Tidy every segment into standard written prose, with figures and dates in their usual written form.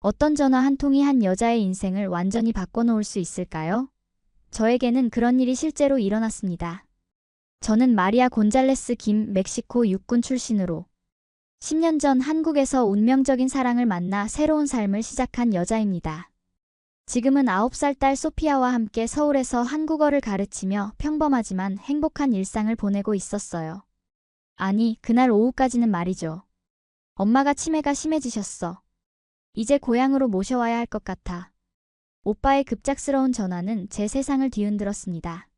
어떤 전화 한 통이 한 여자의 인생을 완전히 바꿔놓을 수 있을까요? 저에게는 그런 일이 실제로 일어났습니다. 저는 마리아 곤잘레스 김 멕시코 육군 출신으로 10년 전 한국에서 운명적인 사랑을 만나 새로운 삶을 시작한 여자입니다. 지금은 9살 딸 소피아와 함께 서울에서 한국어를 가르치며 평범하지만 행복한 일상을 보내고 있었어요. 아니, 그날 오후까지는 말이죠. 엄마가 치매가 심해지셨어. 이제 고향으로 모셔와야 할 것 같아. 오빠의 급작스러운 전화는 제 세상을 뒤흔들었습니다.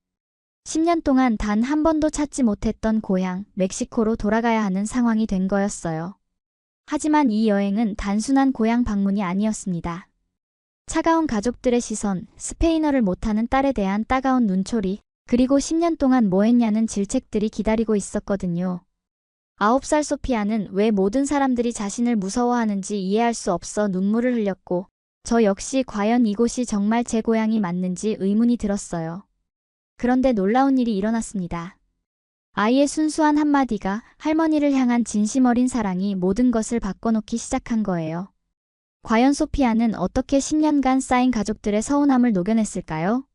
10년 동안 단 한 번도 찾지 못했던 고향, 멕시코로 돌아가야 하는 상황이 된 거였어요. 하지만 이 여행은 단순한 고향 방문이 아니었습니다. 차가운 가족들의 시선, 스페인어를 못하는 딸에 대한 따가운 눈초리, 그리고 10년 동안 뭐 했냐는 질책들이 기다리고 있었거든요. 9살 소피아는 왜 모든 사람들이 자신을 무서워하는지 이해할 수 없어 눈물을 흘렸고, 저 역시 과연 이곳이 정말 제 고향이 맞는지 의문이 들었어요. 그런데 놀라운 일이 일어났습니다. 아이의 순수한 한마디가 할머니를 향한 진심 어린 사랑이 모든 것을 바꿔놓기 시작한 거예요. 과연 소피아는 어떻게 10년간 쌓인 가족들의 서운함을 녹여냈을까요?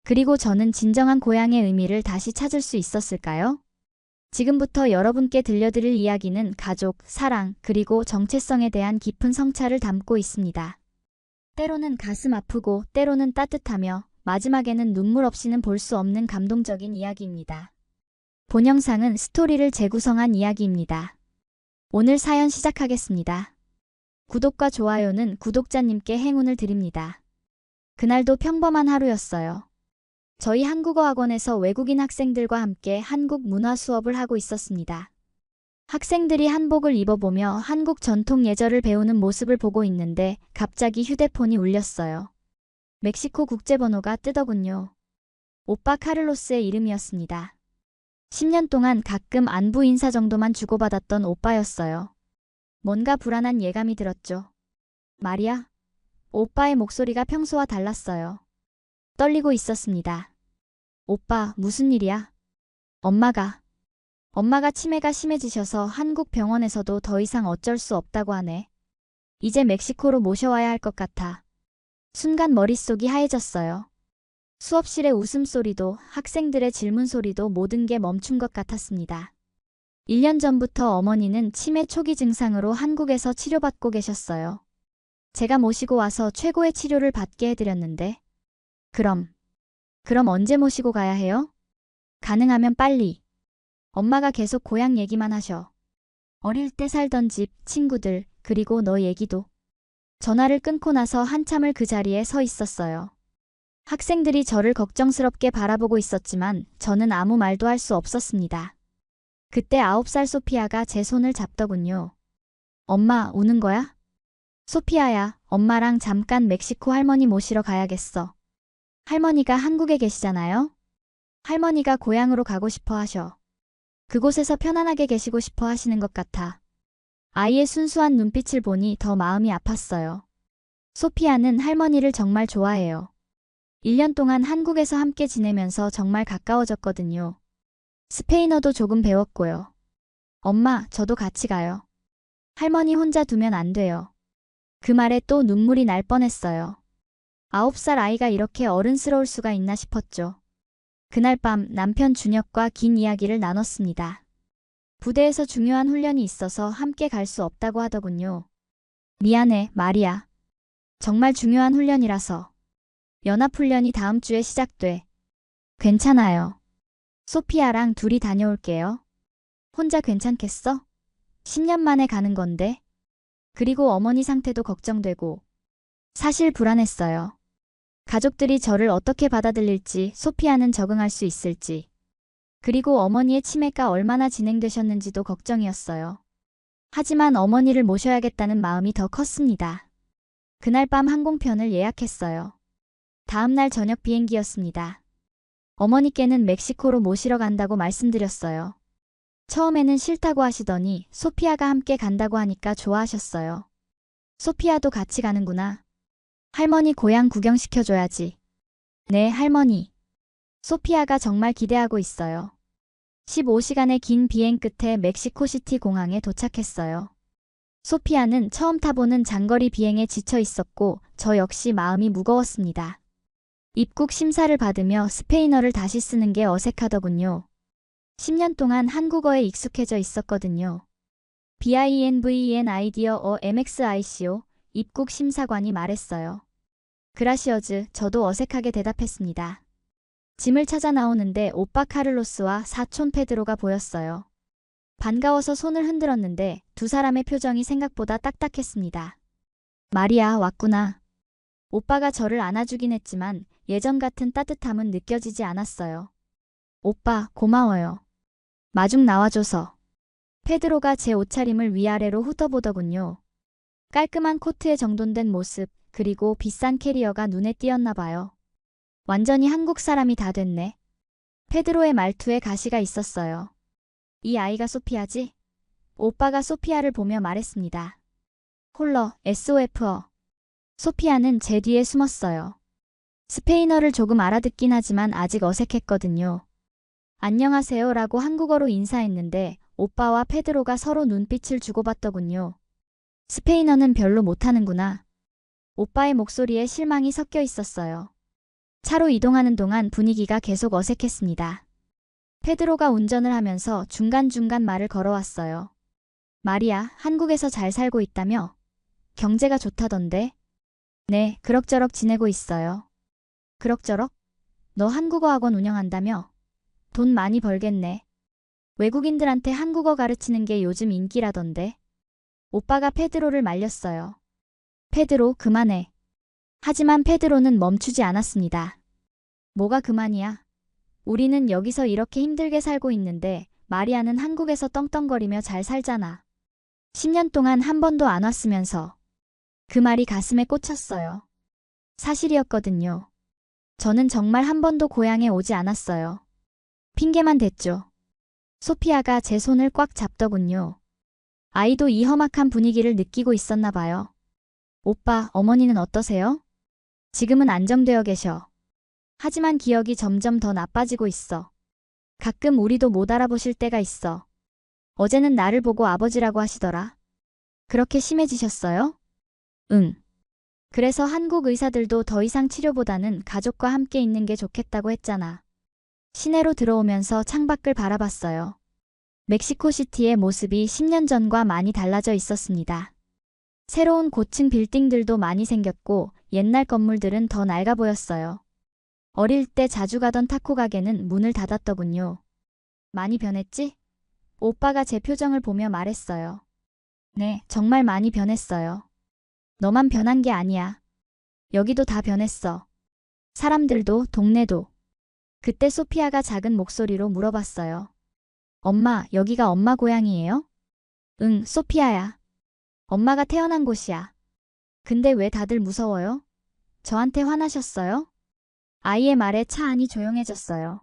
그리고 저는 진정한 고향의 의미를 다시 찾을 수 있었을까요? 지금부터 여러분께 들려드릴 이야기는 가족, 사랑, 그리고 정체성에 대한 깊은 성찰을 담고 있습니다. 때로는 가슴 아프고 때로는 따뜻하며 마지막에는 눈물 없이는 볼 수 없는 감동적인 이야기입니다. 본 영상은 스토리를 재구성한 이야기입니다. 오늘 사연 시작하겠습니다. 구독과 좋아요는 구독자님께 행운을 드립니다. 그날도 평범한 하루였어요. 저희 한국어 학원에서 외국인 학생들과 함께 한국 문화 수업을 하고 있었습니다. 학생들이 한복을 입어보며 한국 전통 예절을 배우는 모습을 보고 있는데 갑자기 휴대폰이 울렸어요. 멕시코 국제번호가 뜨더군요. 오빠 카를로스의 이름이었습니다. 10년 동안 가끔 안부 인사 정도만 주고받았던 오빠였어요. 뭔가 불안한 예감이 들었죠. 마리아? 오빠의 목소리가 평소와 달랐어요. 떨리고 있었습니다. 오빠, 무슨 일이야? 엄마가 치매가 심해지셔서 한국 병원에서도 더 이상 어쩔 수 없다고 하네. 이제 멕시코로 모셔와야 할 것 같아. 순간 머릿속이 하얘졌어요. 수업실의 웃음소리도 학생들의 질문소리도 모든 게 멈춘 것 같았습니다. 1년 전부터 어머니는 치매 초기 증상으로 한국에서 치료받고 계셨어요. 제가 모시고 와서 최고의 치료를 받게 해드렸는데. 그럼 언제 모시고 가야 해요? 가능하면 빨리. 엄마가 계속 고향 얘기만 하셔. 어릴 때 살던 집, 친구들, 그리고 너 얘기도. 전화를 끊고 나서 한참을 그 자리에 서 있었어요. 학생들이 저를 걱정스럽게 바라보고 있었지만 저는 아무 말도 할 수 없었습니다. 그때 9살 소피아가 제 손을 잡더군요. 엄마, 우는 거야? 소피아야, 엄마랑 잠깐 멕시코 할머니 모시러 가야겠어. 할머니가 한국에 계시잖아요? 할머니가 고향으로 가고 싶어 하셔. 그곳에서 편안하게 계시고 싶어 하시는 것 같아. 아이의 순수한 눈빛을 보니 더 마음이 아팠어요. 소피아는 할머니를 정말 좋아해요. 1년 동안 한국에서 함께 지내면서 정말 가까워졌거든요. 스페인어도 조금 배웠고요. 엄마, 저도 같이 가요. 할머니 혼자 두면 안 돼요. 그 말에 또 눈물이 날 뻔했어요. 9살 아이가 이렇게 어른스러울 수가 있나 싶었죠. 그날 밤 남편 준혁과 긴 이야기를 나눴습니다. 부대에서 중요한 훈련이 있어서 함께 갈 수 없다고 하더군요. 미안해, 마리아. 정말 중요한 훈련이라서. 연합훈련이 다음 주에 시작돼. 괜찮아요. 소피아랑 둘이 다녀올게요. 혼자 괜찮겠어? 10년 만에 가는 건데. 그리고 어머니 상태도 걱정되고. 사실 불안했어요. 가족들이 저를 어떻게 받아들일지, 소피아는 적응할 수 있을지. 그리고 어머니의 치매가 얼마나 진행되셨는지도 걱정이었어요. 하지만 어머니를 모셔야겠다는 마음이 더 컸습니다. 그날 밤 항공편을 예약했어요. 다음날 저녁 비행기였습니다. 어머니께는 멕시코로 모시러 간다고 말씀드렸어요. 처음에는 싫다고 하시더니 소피아가 함께 간다고 하니까 좋아하셨어요. 소피아도 같이 가는구나. 할머니 고향 구경시켜줘야지. 네, 할머니. 소피아가 정말 기대하고 있어요. 15시간의 긴 비행 끝에 멕시코시티 공항에 도착했어요. 소피아는 처음 타보는 장거리 비행에 지쳐 있었고 저 역시 마음이 무거웠습니다. 입국 심사를 받으며 스페인어를 다시 쓰는 게 어색하더군요. 10년 동안 한국어에 익숙해져 있었거든요. BINVEN 아이디어 MXICO 입국 심사관이 말했어요. 그라시어즈, 저도 어색하게 대답했습니다. 짐을 찾아 나오는데 오빠 카를로스와 사촌 페드로가 보였어요. 반가워서 손을 흔들었는데 두 사람의 표정이 생각보다 딱딱했습니다. 마리아, 왔구나. 오빠가 저를 안아주긴 했지만 예전 같은 따뜻함은 느껴지지 않았어요. 오빠, 고마워요. 마중 나와줘서. 페드로가 제 옷차림을 위아래로 훑어보더군요. 깔끔한 코트에 정돈된 모습, 그리고 비싼 캐리어가 눈에 띄었나 봐요. 완전히 한국 사람이 다 됐네. 페드로의 말투에 가시가 있었어요. 이 아이가 소피아지? 오빠가 소피아를 보며 말했습니다. 홀러, SOF어. 소피아는 제 뒤에 숨었어요. 스페인어를 조금 알아듣긴 하지만 아직 어색했거든요. 안녕하세요 라고 한국어로 인사했는데 오빠와 페드로가 서로 눈빛을 주고받더군요. 스페인어는 별로 못하는구나. 오빠의 목소리에 실망이 섞여 있었어요. 차로 이동하는 동안 분위기가 계속 어색했습니다. 페드로가 운전을 하면서 중간중간 말을 걸어왔어요. 마리아, 한국에서 잘 살고 있다며? 경제가 좋다던데? 네, 그럭저럭 지내고 있어요. 그럭저럭? 너 한국어 학원 운영한다며? 돈 많이 벌겠네. 외국인들한테 한국어 가르치는 게 요즘 인기라던데. 오빠가 페드로를 말렸어요. 페드로, 그만해. 하지만 페드로는 멈추지 않았습니다. 뭐가 그만이야? 우리는 여기서 이렇게 힘들게 살고 있는데 마리아는 한국에서 떵떵거리며 잘 살잖아. 10년 동안 한 번도 안 왔으면서. 그 말이 가슴에 꽂혔어요. 사실이었거든요. 저는 정말 한 번도 고향에 오지 않았어요. 핑계만 댔죠. 소피아가 제 손을 꽉 잡더군요. 아이도 이 험악한 분위기를 느끼고 있었나 봐요. 오빠, 어머니는 어떠세요? 지금은 안정되어 계셔. 하지만 기억이 점점 더 나빠지고 있어. 가끔 우리도 못 알아보실 때가 있어. 어제는 나를 보고 아버지라고 하시더라. 그렇게 심해지셨어요? 응. 그래서 한국 의사들도 더 이상 치료보다는 가족과 함께 있는 게 좋겠다고 했잖아. 시내로 들어오면서 창밖을 바라봤어요. 멕시코시티의 모습이 10년 전과 많이 달라져 있었습니다. 새로운 고층 빌딩들도 많이 생겼고 옛날 건물들은 더 낡아 보였어요. 어릴 때 자주 가던 타코 가게는 문을 닫았더군요. 많이 변했지? 오빠가 제 표정을 보며 말했어요. 네, 정말 많이 변했어요. 너만 변한 게 아니야. 여기도 다 변했어. 사람들도, 동네도. 그때 소피아가 작은 목소리로 물어봤어요. 엄마, 여기가 엄마 고향이에요? 응, 소피아야. 엄마가 태어난 곳이야. 근데 왜 다들 무서워요? 저한테 화나셨어요? 아이의 말에 차 안이 조용해졌어요.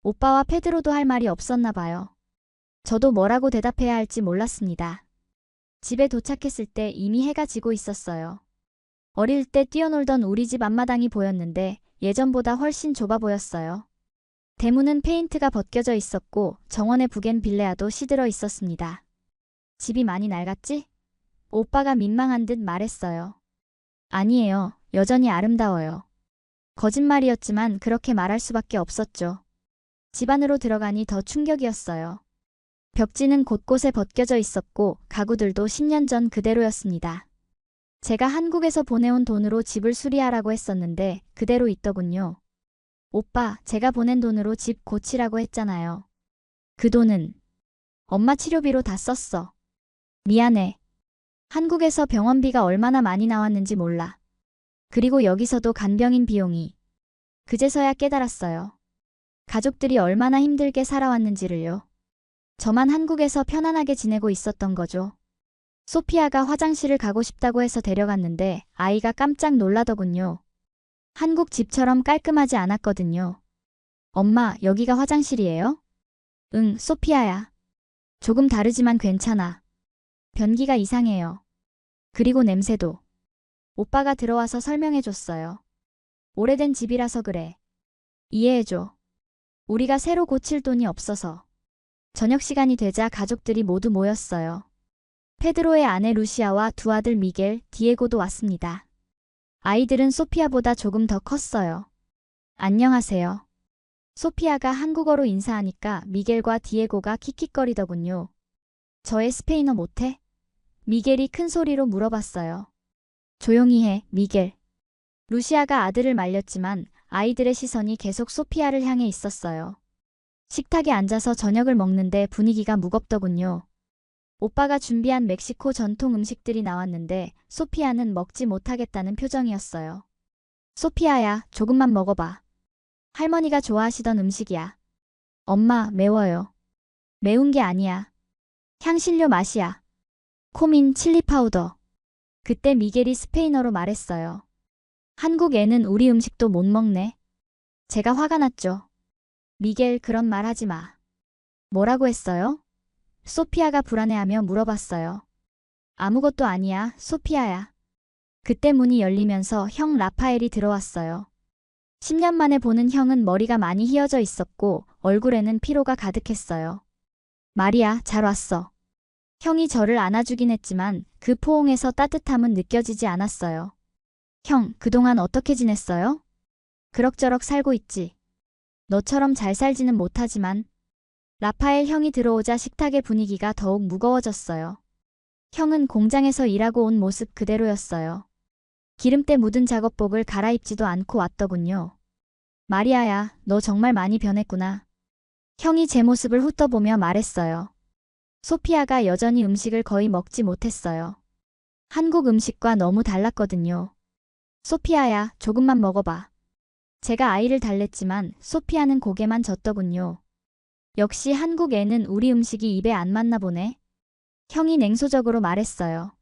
오빠와 페드로도 할 말이 없었나 봐요. 저도 뭐라고 대답해야 할지 몰랐습니다. 집에 도착했을 때 이미 해가 지고 있었어요. 어릴 때 뛰어놀던 우리 집 앞마당이 보였는데 예전보다 훨씬 좁아 보였어요. 대문은 페인트가 벗겨져 있었고 정원의 부겐빌레아도 시들어 있었습니다. 집이 많이 낡았지? 오빠가 민망한 듯 말했어요. 아니에요. 여전히 아름다워요. 거짓말이었지만 그렇게 말할 수밖에 없었죠. 집 안으로 들어가니 더 충격이었어요. 벽지는 곳곳에 벗겨져 있었고 가구들도 10년 전 그대로였습니다. 제가 한국에서 보내온 돈으로 집을 수리하라고 했었는데 그대로 있더군요. 오빠, 제가 보낸 돈으로 집 고치라고 했잖아요. 그 돈은 엄마 치료비로 다 썼어. 미안해. 한국에서 병원비가 얼마나 많이 나왔는지 몰라. 그리고 여기서도 간병인 비용이. 그제서야 깨달았어요. 가족들이 얼마나 힘들게 살아왔는지를요. 저만 한국에서 편안하게 지내고 있었던 거죠. 소피아가 화장실을 가고 싶다고 해서 데려갔는데 아이가 깜짝 놀라더군요. 한국 집처럼 깔끔하지 않았거든요. 엄마, 여기가 화장실이에요? 응, 소피아야. 조금 다르지만 괜찮아. 변기가 이상해요. 그리고 냄새도. 오빠가 들어와서 설명해줬어요. 오래된 집이라서 그래. 이해해줘. 우리가 새로 고칠 돈이 없어서. 저녁 시간이 되자 가족들이 모두 모였어요. 페드로의 아내 루시아와 두 아들 미겔, 디에고도 왔습니다. 아이들은 소피아보다 조금 더 컸어요. 안녕하세요. 소피아가 한국어로 인사하니까 미겔과 디에고가 킥킥거리더군요. 저의 스페인어 못해? 미겔이 큰 소리로 물어봤어요. 조용히 해, 미겔. 루시아가 아들을 말렸지만 아이들의 시선이 계속 소피아를 향해 있었어요. 식탁에 앉아서 저녁을 먹는데 분위기가 무겁더군요. 오빠가 준비한 멕시코 전통 음식들이 나왔는데 소피아는 먹지 못하겠다는 표정이었어요. 소피아야, 조금만 먹어봐. 할머니가 좋아하시던 음식이야. 엄마, 매워요. 매운 게 아니야. 향신료 맛이야. 코민, 칠리 파우더. 그때 미겔이 스페인어로 말했어요. 한국 애는 우리 음식도 못 먹네. 제가 화가 났죠. 미겔, 그런 말 하지 마. 뭐라고 했어요? 소피아가 불안해하며 물어봤어요. 아무것도 아니야, 소피아야. 그때 문이 열리면서 형 라파엘이 들어왔어요. 10년 만에 보는 형은 머리가 많이 휘어져 있었고 얼굴에는 피로가 가득했어요. 마리아, 잘 왔어. 형이 저를 안아주긴 했지만 그 포옹에서 따뜻함은 느껴지지 않았어요. 형, 그동안 어떻게 지냈어요? 그럭저럭 살고 있지. 너처럼 잘 살지는 못하지만. 라파엘 형이 들어오자 식탁의 분위기가 더욱 무거워졌어요. 형은 공장에서 일하고 온 모습 그대로였어요. 기름때 묻은 작업복을 갈아입지도 않고 왔더군요. 마리아야, 너 정말 많이 변했구나. 형이 제 모습을 훑어보며 말했어요. 소피아가 여전히 음식을 거의 먹지 못했어요. 한국 음식과 너무 달랐거든요. 소피아야, 조금만 먹어봐. 제가 아이를 달랬지만 소피아는 고개만 젓더군요. 역시 한국 애는 우리 음식이 입에 안 맞나 보네. 형이 냉소적으로 말했어요.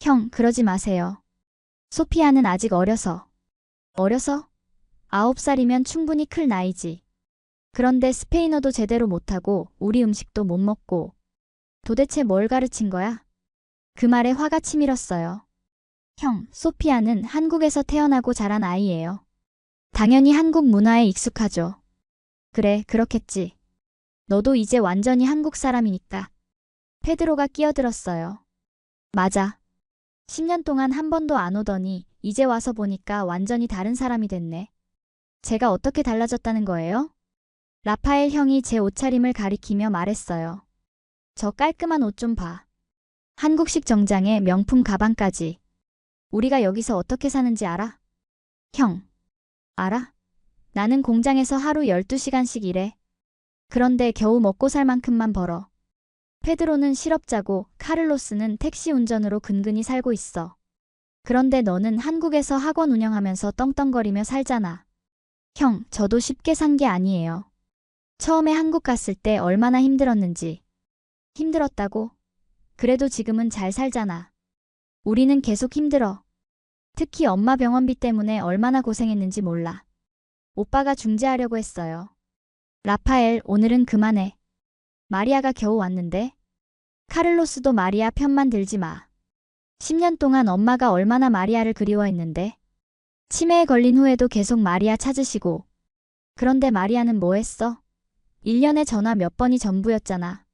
형, 그러지 마세요. 소피아는 아직 어려서. 어려서? 9살이면 충분히 클 나이지. 그런데 스페인어도 제대로 못하고 우리 음식도 못 먹고. 도대체 뭘 가르친 거야? 그 말에 화가 치밀었어요. 형, 소피아는 한국에서 태어나고 자란 아이예요. 당연히 한국 문화에 익숙하죠. 그래, 그렇겠지. 너도 이제 완전히 한국 사람이니까. 페드로가 끼어들었어요. 맞아. 10년 동안 한 번도 안 오더니 이제 와서 보니까 완전히 다른 사람이 됐네. 제가 어떻게 달라졌다는 거예요? 라파엘 형이 제 옷차림을 가리키며 말했어요. 저 깔끔한 옷 좀 봐. 한국식 정장에 명품 가방까지. 우리가 여기서 어떻게 사는지 알아? 형. 알아? 나는 공장에서 하루 12시간씩 일해. 그런데 겨우 먹고 살 만큼만 벌어. 페드로는 실업자고 카를로스는 택시 운전으로 근근히 살고 있어. 그런데 너는 한국에서 학원 운영하면서 떵떵거리며 살잖아. 형, 저도 쉽게 산 게 아니에요. 처음에 한국 갔을 때 얼마나 힘들었는지. 힘들었다고? 그래도 지금은 잘 살잖아. 우리는 계속 힘들어. 특히 엄마 병원비 때문에 얼마나 고생했는지 몰라. 오빠가 중재하려고 했어요. 라파엘, 오늘은 그만해. 마리아가 겨우 왔는데. 카를로스도 마리아 편만 들지 마. 10년 동안 엄마가 얼마나 마리아를 그리워했는데. 치매에 걸린 후에도 계속 마리아 찾으시고. 그런데 마리아는 뭐 했어? 1년에 전화 몇 번이 전부였잖아.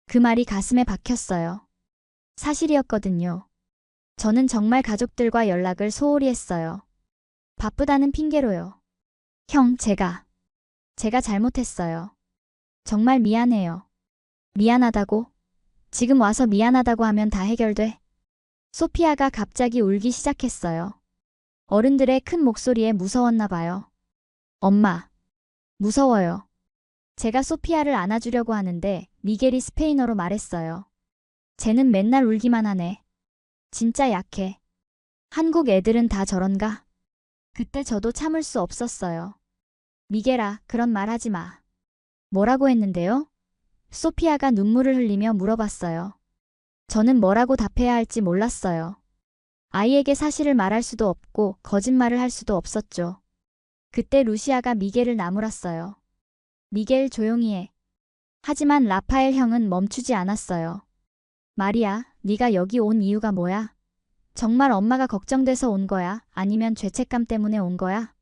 그 말이 가슴에 박혔어요. 사실이었거든요. 저는 정말 가족들과 연락을 소홀히 했어요. 바쁘다는 핑계로요. 형, 제가 잘못했어요. 정말 미안해요. 미안하다고? 지금 와서 미안하다고 하면 다 해결돼? 소피아가 갑자기 울기 시작했어요. 어른들의 큰 목소리에 무서웠나 봐요. 엄마. 무서워요. 제가 소피아를 안아주려고 하는데 미겔이 스페인어로 말했어요. 쟤는 맨날 울기만 하네. 진짜 약해. 한국 애들은 다 저런가? 그때 저도 참을 수 없었어요. 미겔아, 그런 말 하지 마. 뭐라고 했는데요? 소피아가 눈물을 흘리며 물어봤어요. 저는 뭐라고 답해야 할지 몰랐어요. 아이에게 사실을 말할 수도 없고 거짓말을 할 수도 없었죠. 그때 루시아가 미겔을 나무랐어요. 미겔, 조용히 해. 하지만 라파엘 형은 멈추지 않았어요. 마리아, 네가 여기 온 이유가 뭐야? 정말 엄마가 걱정돼서 온 거야? 아니면 죄책감 때문에 온 거야?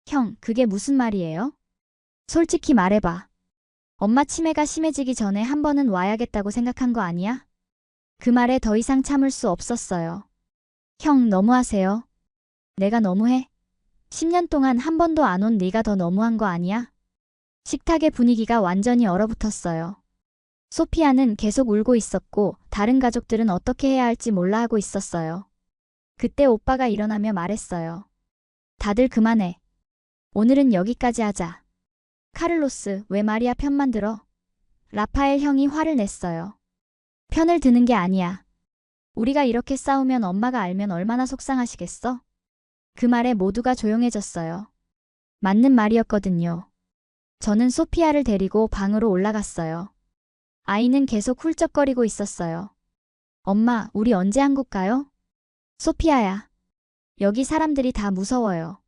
형, 그게 무슨 말이에요? 솔직히 말해봐. 엄마 치매가 심해지기 전에 한 번은 와야겠다고 생각한 거 아니야? 그 말에 더 이상 참을 수 없었어요. 형, 너무하세요. 내가 너무해? 10년 동안 한 번도 안 온 네가 더 너무한 거 아니야? 식탁의 분위기가 완전히 얼어붙었어요. 소피아는 계속 울고 있었고 다른 가족들은 어떻게 해야 할지 몰라 하고 있었어요. 그때 오빠가 일어나며 말했어요. 다들 그만해. 오늘은 여기까지 하자. 카를로스, 왜 마리아 편만 들어? 라파엘 형이 화를 냈어요. 편을 드는 게 아니야. 우리가 이렇게 싸우면 엄마가 알면 얼마나 속상하시겠어? 그 말에 모두가 조용해졌어요. 맞는 말이었거든요. 저는 소피아를 데리고 방으로 올라갔어요. 아이는 계속 훌쩍거리고 있었어요. 엄마, 우리 언제 한국 가요? 소피아야. 여기 사람들이 다 무서워요.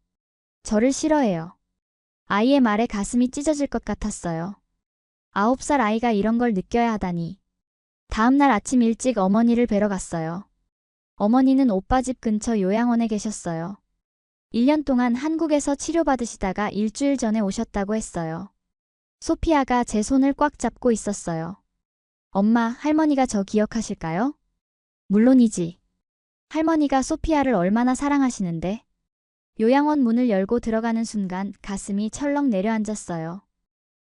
저를 싫어해요. 아이의 말에 가슴이 찢어질 것 같았어요. 9살 아이가 이런 걸 느껴야 하다니. 다음 날 아침 일찍 어머니를 뵈러 갔어요. 어머니는 오빠 집 근처 요양원에 계셨어요. 1년 동안 한국에서 치료받으시다가 일주일 전에 오셨다고 했어요. 소피아가 제 손을 꽉 잡고 있었어요. 엄마, 할머니가 저 기억하실까요? 물론이지. 할머니가 소피아를 얼마나 사랑하시는데. 요양원 문을 열고 들어가는 순간 가슴이 철렁 내려앉았어요.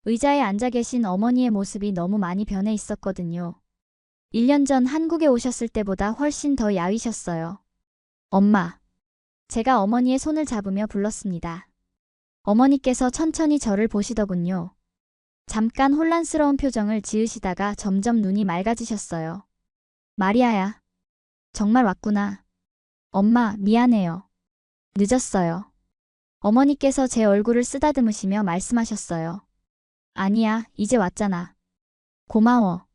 의자에 앉아 계신 어머니의 모습이 너무 많이 변해 있었거든요. 1년 전 한국에 오셨을 때보다 훨씬 더 야위셨어요. 엄마. 제가 어머니의 손을 잡으며 불렀습니다. 어머니께서 천천히 저를 보시더군요. 잠깐 혼란스러운 표정을 지으시다가 점점 눈이 맑아지셨어요. 마리아야. 정말 왔구나. 엄마, 미안해요. 늦었어요. 어머니께서 제 얼굴을 쓰다듬으시며 말씀하셨어요. 아니야, 이제 왔잖아. 고마워.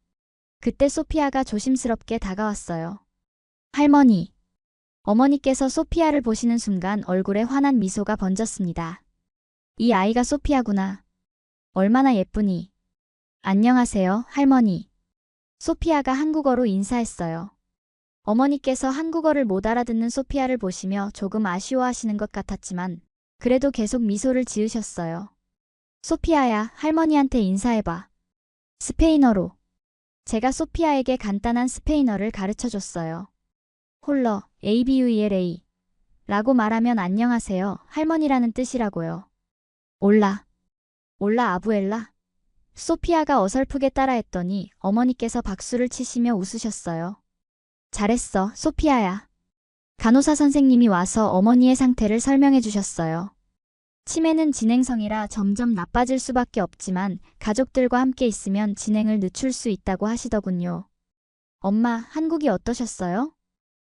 그때 소피아가 조심스럽게 다가왔어요. 할머니. 어머니께서 소피아를 보시는 순간 얼굴에 환한 미소가 번졌습니다. 이 아이가 소피아구나. 얼마나 예쁘니. 안녕하세요, 할머니. 소피아가 한국어로 인사했어요. 어머니께서 한국어를 못 알아듣는 소피아를 보시며 조금 아쉬워하시는 것 같았지만 그래도 계속 미소를 지으셨어요. 소피아야, 할머니한테 인사해봐. 스페인어로. 제가 소피아에게 간단한 스페인어를 가르쳐줬어요. 홀러, ABUELA. 라고 말하면 안녕하세요, 할머니라는 뜻이라고요. 올라. 올라 아부엘라. 소피아가 어설프게 따라했더니 어머니께서 박수를 치시며 웃으셨어요. 잘했어, 소피아야. 간호사 선생님이 와서 어머니의 상태를 설명해 주셨어요. 치매는 진행성이라 점점 나빠질 수밖에 없지만 가족들과 함께 있으면 진행을 늦출 수 있다고 하시더군요. 엄마, 한국이 어떠셨어요?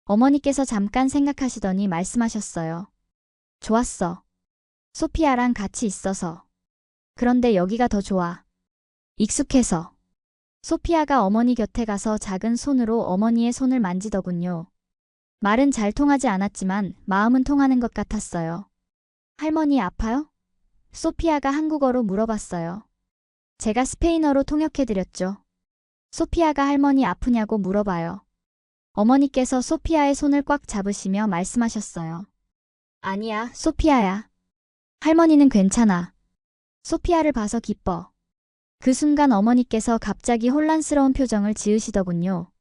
어머니께서 잠깐 생각하시더니 말씀하셨어요. 좋았어. 소피아랑 같이 있어서. 그런데 여기가 더 좋아. 익숙해서. 소피아가 어머니 곁에 가서 작은 손으로 어머니의 손을 만지더군요. 말은 잘 통하지 않았지만 마음은 통하는 것 같았어요. 할머니 아파요? 소피아가 한국어로 물어봤어요. 제가 스페인어로 통역해드렸죠. 소피아가 할머니 아프냐고 물어봐요. 어머니께서 소피아의 손을 꽉 잡으시며 말씀하셨어요. 아니야, 소피아야. 할머니는 괜찮아. 소피아를 봐서 기뻐. 그 순간 어머니께서 갑자기 혼란스러운 표정을 지으시더군요.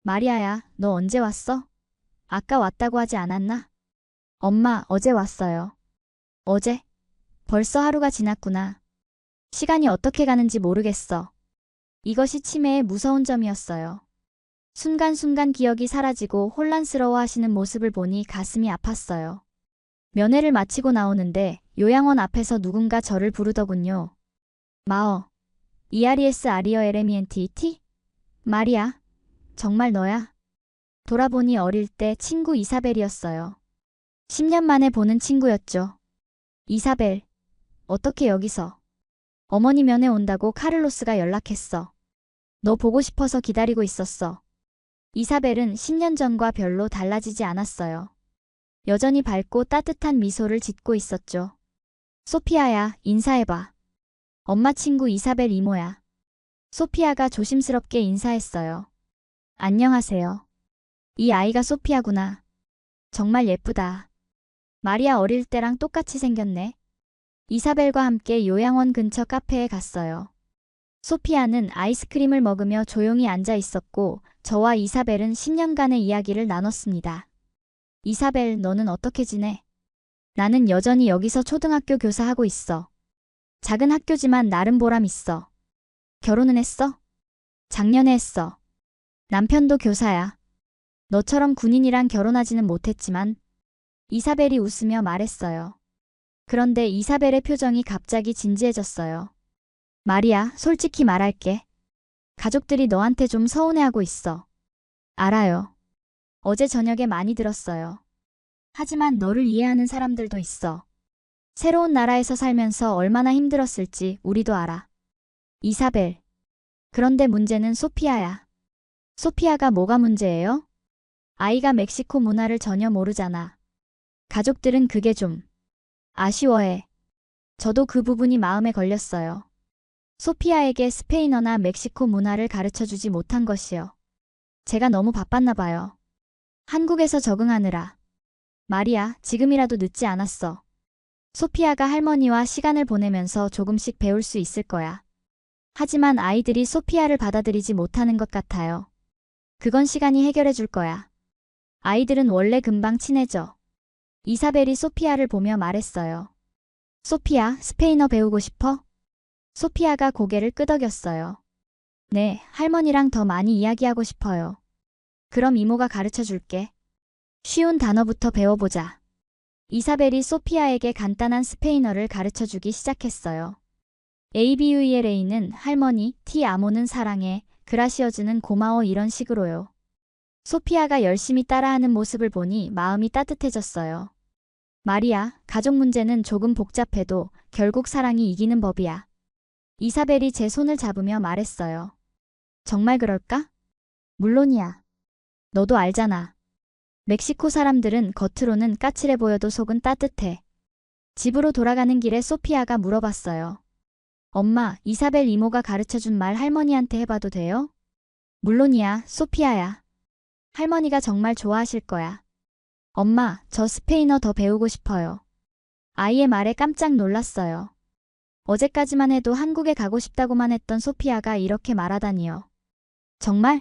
마리아야, 너 언제 왔어? 아까 왔다고 하지 않았나? 엄마, 어제 왔어요. 어제? 벌써 하루가 지났구나. 시간이 어떻게 가는지 모르겠어. 이것이 치매의 무서운 점이었어요. 순간순간 기억이 사라지고 혼란스러워 하시는 모습을 보니 가슴이 아팠어요. 면회를 마치고 나오는데 요양원 앞에서 누군가 저를 부르더군요. 마어. 이아리에스 아리어 에레미엔티이티? 마리아. 정말 너야? 돌아보니 어릴 때 친구 이사벨이었어요. 10년 만에 보는 친구였죠. 이사벨. 어떻게 여기서? 어머니 면회 온다고 카를로스가 연락했어. 너 보고 싶어서 기다리고 있었어. 이사벨은 10년 전과 별로 달라지지 않았어요. 여전히 밝고 따뜻한 미소를 짓고 있었죠. 소피아야, 인사해봐. 엄마 친구 이사벨 이모야. 소피아가 조심스럽게 인사했어요. 안녕하세요. 이 아이가 소피아구나. 정말 예쁘다. 마리아 어릴 때랑 똑같이 생겼네. 이사벨과 함께 요양원 근처 카페에 갔어요. 소피아는 아이스크림을 먹으며 조용히 앉아 있었고 저와 이사벨은 10년간의 이야기를 나눴습니다. 이사벨, 너는 어떻게 지내? 나는 여전히 여기서 초등학교 교사하고 있어. 작은 학교지만 나름 보람 있어. 결혼은 했어? 작년에 했어. 남편도 교사야. 너처럼 군인이랑 결혼하지는 못했지만 이사벨이 웃으며 말했어요. 그런데 이사벨의 표정이 갑자기 진지해졌어요. 마리아, 솔직히 말할게. 가족들이 너한테 좀 서운해하고 있어. 알아요. 어제 저녁에 많이 들었어요. 하지만 너를 이해하는 사람들도 있어. 새로운 나라에서 살면서 얼마나 힘들었을지 우리도 알아. 이사벨. 그런데 문제는 소피아야. 소피아가 뭐가 문제예요? 아이가 멕시코 문화를 전혀 모르잖아. 가족들은 그게 좀 아쉬워해. 저도 그 부분이 마음에 걸렸어요. 소피아에게 스페인어나 멕시코 문화를 가르쳐주지 못한 것이요. 제가 너무 바빴나 봐요. 한국에서 적응하느라. 마리아, 지금이라도 늦지 않았어. 소피아가 할머니와 시간을 보내면서 조금씩 배울 수 있을 거야. 하지만 아이들이 소피아를 받아들이지 못하는 것 같아요. 그건 시간이 해결해 줄 거야. 아이들은 원래 금방 친해져. 이사벨이 소피아를 보며 말했어요. 소피아, 스페인어 배우고 싶어? 소피아가 고개를 끄덕였어요. 네, 할머니랑 더 많이 이야기하고 싶어요. 그럼 이모가 가르쳐 줄게. 쉬운 단어부터 배워보자. 이사벨이 소피아에게 간단한 스페인어를 가르쳐 주기 시작했어요. ABUELA는 할머니, 티 아모는 사랑해, 그라시어즈는 고마워 이런 식으로요. 소피아가 열심히 따라하는 모습을 보니 마음이 따뜻해졌어요. 마리아, 가족 문제는 조금 복잡해도 결국 사랑이 이기는 법이야. 이사벨이 제 손을 잡으며 말했어요. 정말 그럴까? 물론이야. 너도 알잖아. 멕시코 사람들은 겉으로는 까칠해 보여도 속은 따뜻해. 집으로 돌아가는 길에 소피아가 물어봤어요. 엄마, 이사벨 이모가 가르쳐준 말 할머니한테 해봐도 돼요? 물론이야, 소피아야. 할머니가 정말 좋아하실 거야. 엄마, 저 스페인어 더 배우고 싶어요. 아이의 말에 깜짝 놀랐어요. 어제까지만 해도 한국에 가고 싶다고만 했던 소피아가 이렇게 말하다니요. 정말?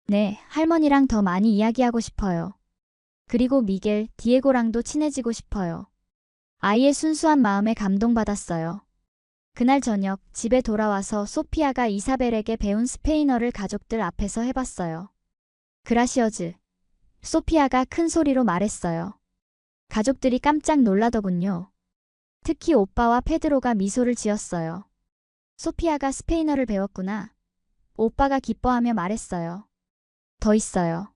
네, 할머니랑 더 많이 이야기하고 싶어요. 그리고 미겔, 디에고랑도 친해지고 싶어요. 아이의 순수한 마음에 감동받았어요. 그날 저녁 집에 돌아와서 소피아가 이사벨에게 배운 스페인어를 가족들 앞에서 해봤어요. 그라시어즈. 소피아가 큰 소리로 말했어요. 가족들이 깜짝 놀라더군요. 특히 오빠와 페드로가 미소를 지었어요. 소피아가 스페인어를 배웠구나. 오빠가 기뻐하며 말했어요. 더 있어요.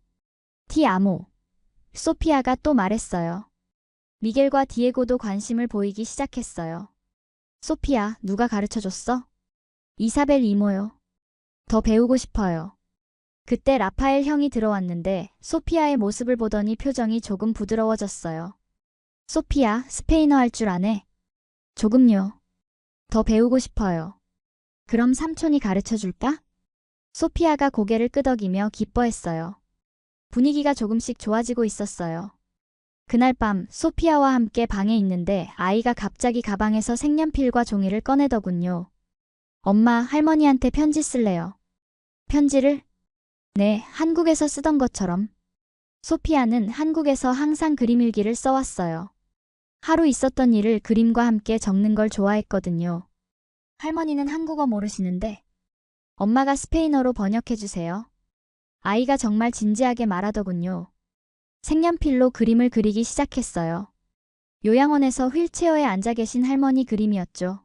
티 아모. 소피아가 또 말했어요. 미겔과 디에고도 관심을 보이기 시작했어요. 소피아, 누가 가르쳐줬어? 이사벨 이모요. 더 배우고 싶어요. 그때 라파엘 형이 들어왔는데 소피아의 모습을 보더니 표정이 조금 부드러워졌어요. 소피아, 스페인어 할 줄 아네? 조금요. 더 배우고 싶어요. 그럼 삼촌이 가르쳐줄까? 소피아가 고개를 끄덕이며 기뻐했어요. 분위기가 조금씩 좋아지고 있었어요. 그날 밤 소피아와 함께 방에 있는데 아이가 갑자기 가방에서 색연필과 종이를 꺼내더군요. 엄마, 할머니한테 편지 쓸래요. 편지를? 네, 한국에서 쓰던 것처럼. 소피아는 한국에서 항상 그림 일기를 써왔어요. 하루 있었던 일을 그림과 함께 적는 걸 좋아했거든요. 할머니는 한국어 모르시는데 엄마가 스페인어로 번역해주세요. 아이가 정말 진지하게 말하더군요. 색연필로 그림을 그리기 시작했어요. 요양원에서 휠체어에 앉아 계신 할머니 그림이었죠.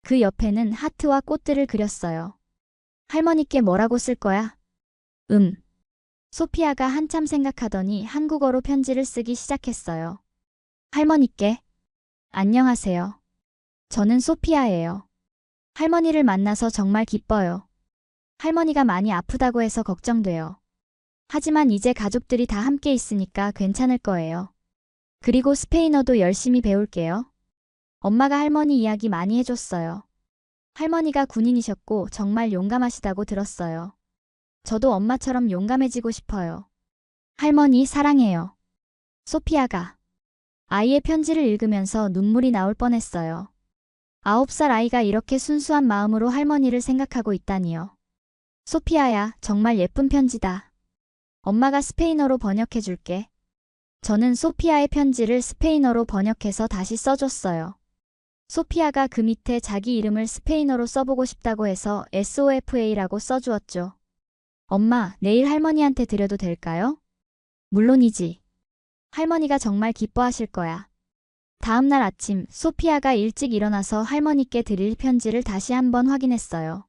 그 옆에는 하트와 꽃들을 그렸어요. 할머니께 뭐라고 쓸 거야? 소피아가 한참 생각하더니 한국어로 편지를 쓰기 시작했어요. 할머니께. 안녕하세요. 저는 소피아예요. 할머니를 만나서 정말 기뻐요. 할머니가 많이 아프다고 해서 걱정돼요. 하지만 이제 가족들이 다 함께 있으니까 괜찮을 거예요. 그리고 스페인어도 열심히 배울게요. 엄마가 할머니 이야기 많이 해줬어요. 할머니가 군인이셨고 정말 용감하시다고 들었어요. 저도 엄마처럼 용감해지고 싶어요. 할머니 사랑해요. 소피아가 아이의 편지를 읽으면서 눈물이 나올 뻔했어요. 9살 아이가 이렇게 순수한 마음으로 할머니를 생각하고 있다니요. 소피아야, 정말 예쁜 편지다. 엄마가 스페인어로 번역해 줄게. 저는 소피아의 편지를 스페인어로 번역해서 다시 써줬어요. 소피아가 그 밑에 자기 이름을 스페인어로 써보고 싶다고 해서 SOFA라고 써주었죠. 엄마, 내일 할머니한테 드려도 될까요? 물론이지. 할머니가 정말 기뻐하실 거야. 다음 날 아침, 소피아가 일찍 일어나서 할머니께 드릴 편지를 다시 한번 확인했어요.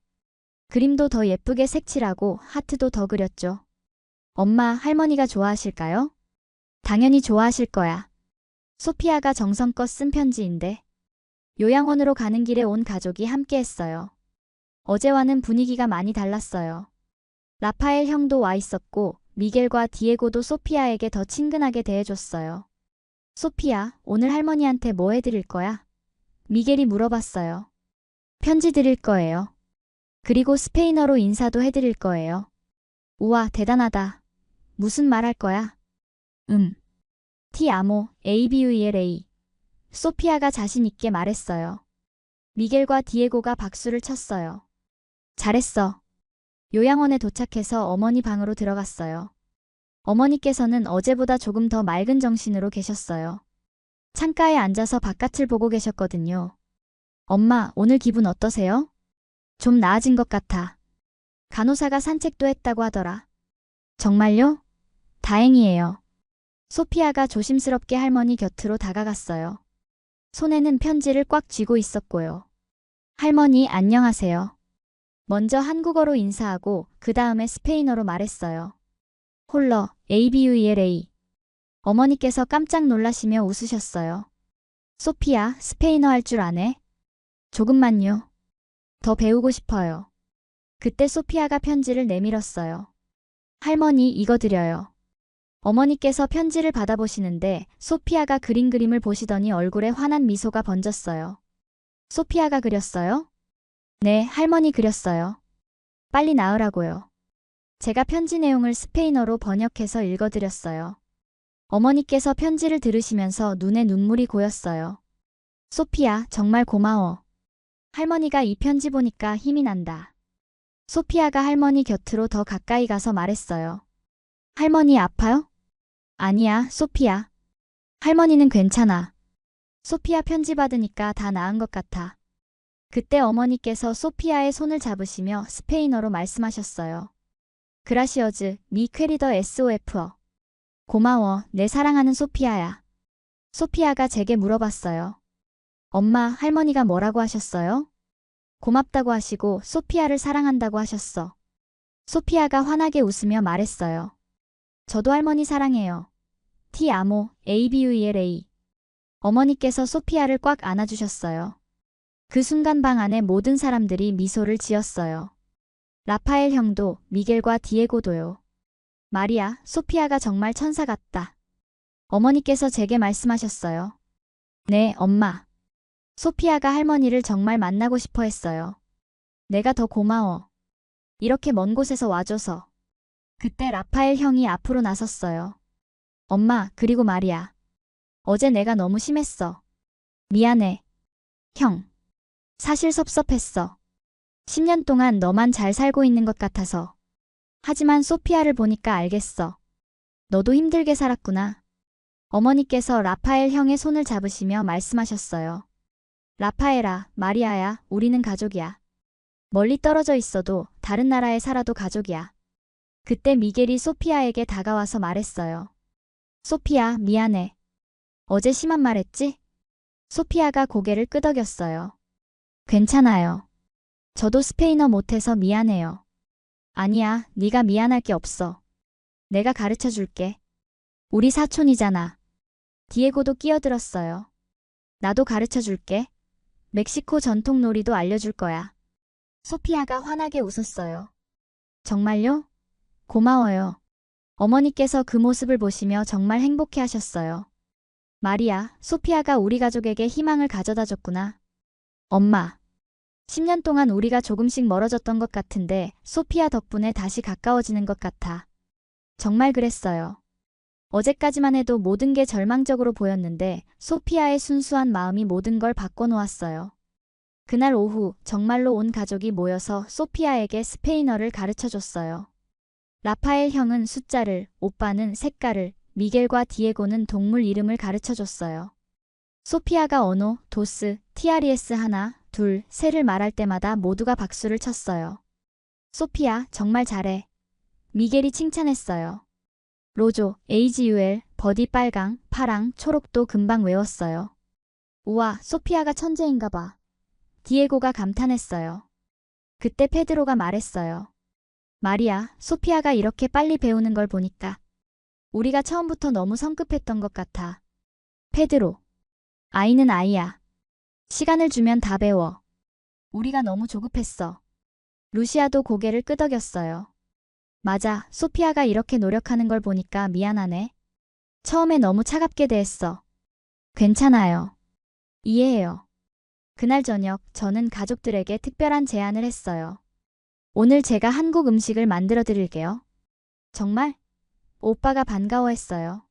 그림도 더 예쁘게 색칠하고 하트도 더 그렸죠. 엄마, 할머니가 좋아하실까요? 당연히 좋아하실 거야. 소피아가 정성껏 쓴 편지인데. 요양원으로 가는 길에 온 가족이 함께 했어요. 어제와는 분위기가 많이 달랐어요. 라파엘 형도 와 있었고 미겔과 디에고도 소피아에게 더 친근하게 대해줬어요. 소피아, 오늘 할머니한테 뭐 해드릴 거야? 미겔이 물어봤어요. 편지 드릴 거예요. 그리고 스페인어로 인사도 해드릴 거예요. 우와, 대단하다. 무슨 말 할 거야? T 아모, ABUELA. 소피아가 자신 있게 말했어요. 미겔과 디에고가 박수를 쳤어요. 잘했어. 요양원에 도착해서 어머니 방으로 들어갔어요. 어머니께서는 어제보다 조금 더 맑은 정신으로 계셨어요. 창가에 앉아서 바깥을 보고 계셨거든요. 엄마, 오늘 기분 어떠세요? 좀 나아진 것 같아. 간호사가 산책도 했다고 하더라. 정말요? 다행이에요. 소피아가 조심스럽게 할머니 곁으로 다가갔어요. 손에는 편지를 꽉 쥐고 있었고요. 할머니, 안녕하세요. 먼저 한국어로 인사하고 그 다음에 스페인어로 말했어요. 홀러, ABUELA. 어머니께서 깜짝 놀라시며 웃으셨어요. 소피아, 스페인어 할 줄 아네? 조금만요. 더 배우고 싶어요. 그때 소피아가 편지를 내밀었어요. 할머니, 이거 드려요. 어머니께서 편지를 받아보시는데 소피아가 그린 그림을 보시더니 얼굴에 환한 미소가 번졌어요. 소피아가 그렸어요? 네, 할머니 그렸어요. 빨리 나으라고요. 제가 편지 내용을 스페인어로 번역해서 읽어드렸어요. 어머니께서 편지를 들으시면서 눈에 눈물이 고였어요. 소피아, 정말 고마워. 할머니가 이 편지 보니까 힘이 난다. 소피아가 할머니 곁으로 더 가까이 가서 말했어요. 할머니 아파요? 아니야, 소피아. 할머니는 괜찮아. 소피아 편지 받으니까 다 나은 것 같아. 그때 어머니께서 소피아의 손을 잡으시며 스페인어로 말씀하셨어요. 그라시어즈, 미 퀘리더 SOF어. 고마워, 내 사랑하는 소피아야. 소피아가 제게 물어봤어요. 엄마, 할머니가 뭐라고 하셨어요? 고맙다고 하시고 소피아를 사랑한다고 하셨어. 소피아가 환하게 웃으며 말했어요. 저도 할머니 사랑해요. T 아모, ABUELA. 어머니께서 소피아를 꽉 안아주셨어요. 그 순간 방 안의 모든 사람들이 미소를 지었어요. 라파엘 형도, 미겔과 디에고도요. 마리아, 소피아가 정말 천사 같다. 어머니께서 제게 말씀하셨어요. 네, 엄마. 소피아가 할머니를 정말 만나고 싶어 했어요. 내가 더 고마워. 이렇게 먼 곳에서 와줘서. 그때 라파엘 형이 앞으로 나섰어요. 엄마, 그리고 마리아. 어제 내가 너무 심했어. 미안해. 형. 사실 섭섭했어. 10년 동안 너만 잘 살고 있는 것 같아서. 하지만 소피아를 보니까 알겠어. 너도 힘들게 살았구나. 어머니께서 라파엘 형의 손을 잡으시며 말씀하셨어요. 라파엘아, 마리아야, 우리는 가족이야. 멀리 떨어져 있어도 다른 나라에 살아도 가족이야. 그때 미겔이 소피아에게 다가와서 말했어요. 소피아, 미안해. 어제 심한 말 했지? 소피아가 고개를 끄덕였어요. 괜찮아요. 저도 스페인어 못해서 미안해요. 아니야, 네가 미안할 게 없어. 내가 가르쳐 줄게. 우리 사촌이잖아. 디에고도 끼어들었어요. 나도 가르쳐 줄게. 멕시코 전통 놀이도 알려줄 거야. 소피아가 환하게 웃었어요. 정말요? 고마워요. 어머니께서 그 모습을 보시며 정말 행복해 하셨어요. 마리아, 소피아가 우리 가족에게 희망을 가져다 줬구나. 엄마. 10년 동안 우리가 조금씩 멀어졌던 것 같은데 소피아 덕분에 다시 가까워지는 것 같아. 정말 그랬어요. 어제까지만 해도 모든 게 절망적으로 보였는데 소피아의 순수한 마음이 모든 걸 바꿔놓았어요. 그날 오후 정말로 온 가족이 모여서 소피아에게 스페인어를 가르쳐줬어요. 라파엘 형은 숫자를, 오빠는 색깔을, 미겔과 디에고는 동물 이름을 가르쳐줬어요. 소피아가 언어, 도스, TRES 하나, 둘, 셋을 말할 때마다 모두가 박수를 쳤어요. 소피아, 정말 잘해. 미겔이 칭찬했어요. 로조, AGUL, 버디 빨강, 파랑, 초록도 금방 외웠어요. 우와, 소피아가 천재인가 봐. 디에고가 감탄했어요. 그때 페드로가 말했어요. 마리아, 소피아가 이렇게 빨리 배우는 걸 보니까 우리가 처음부터 너무 성급했던 것 같아. 페드로. 아이는 아이야. 시간을 주면 다 배워. 우리가 너무 조급했어. 루시아도 고개를 끄덕였어요. 맞아, 소피아가 이렇게 노력하는 걸 보니까 미안하네. 처음에 너무 차갑게 대했어. 괜찮아요. 이해해요. 그날 저녁 저는 가족들에게 특별한 제안을 했어요. 오늘 제가 한국 음식을 만들어 드릴게요. 정말? 오빠가 반가워했어요.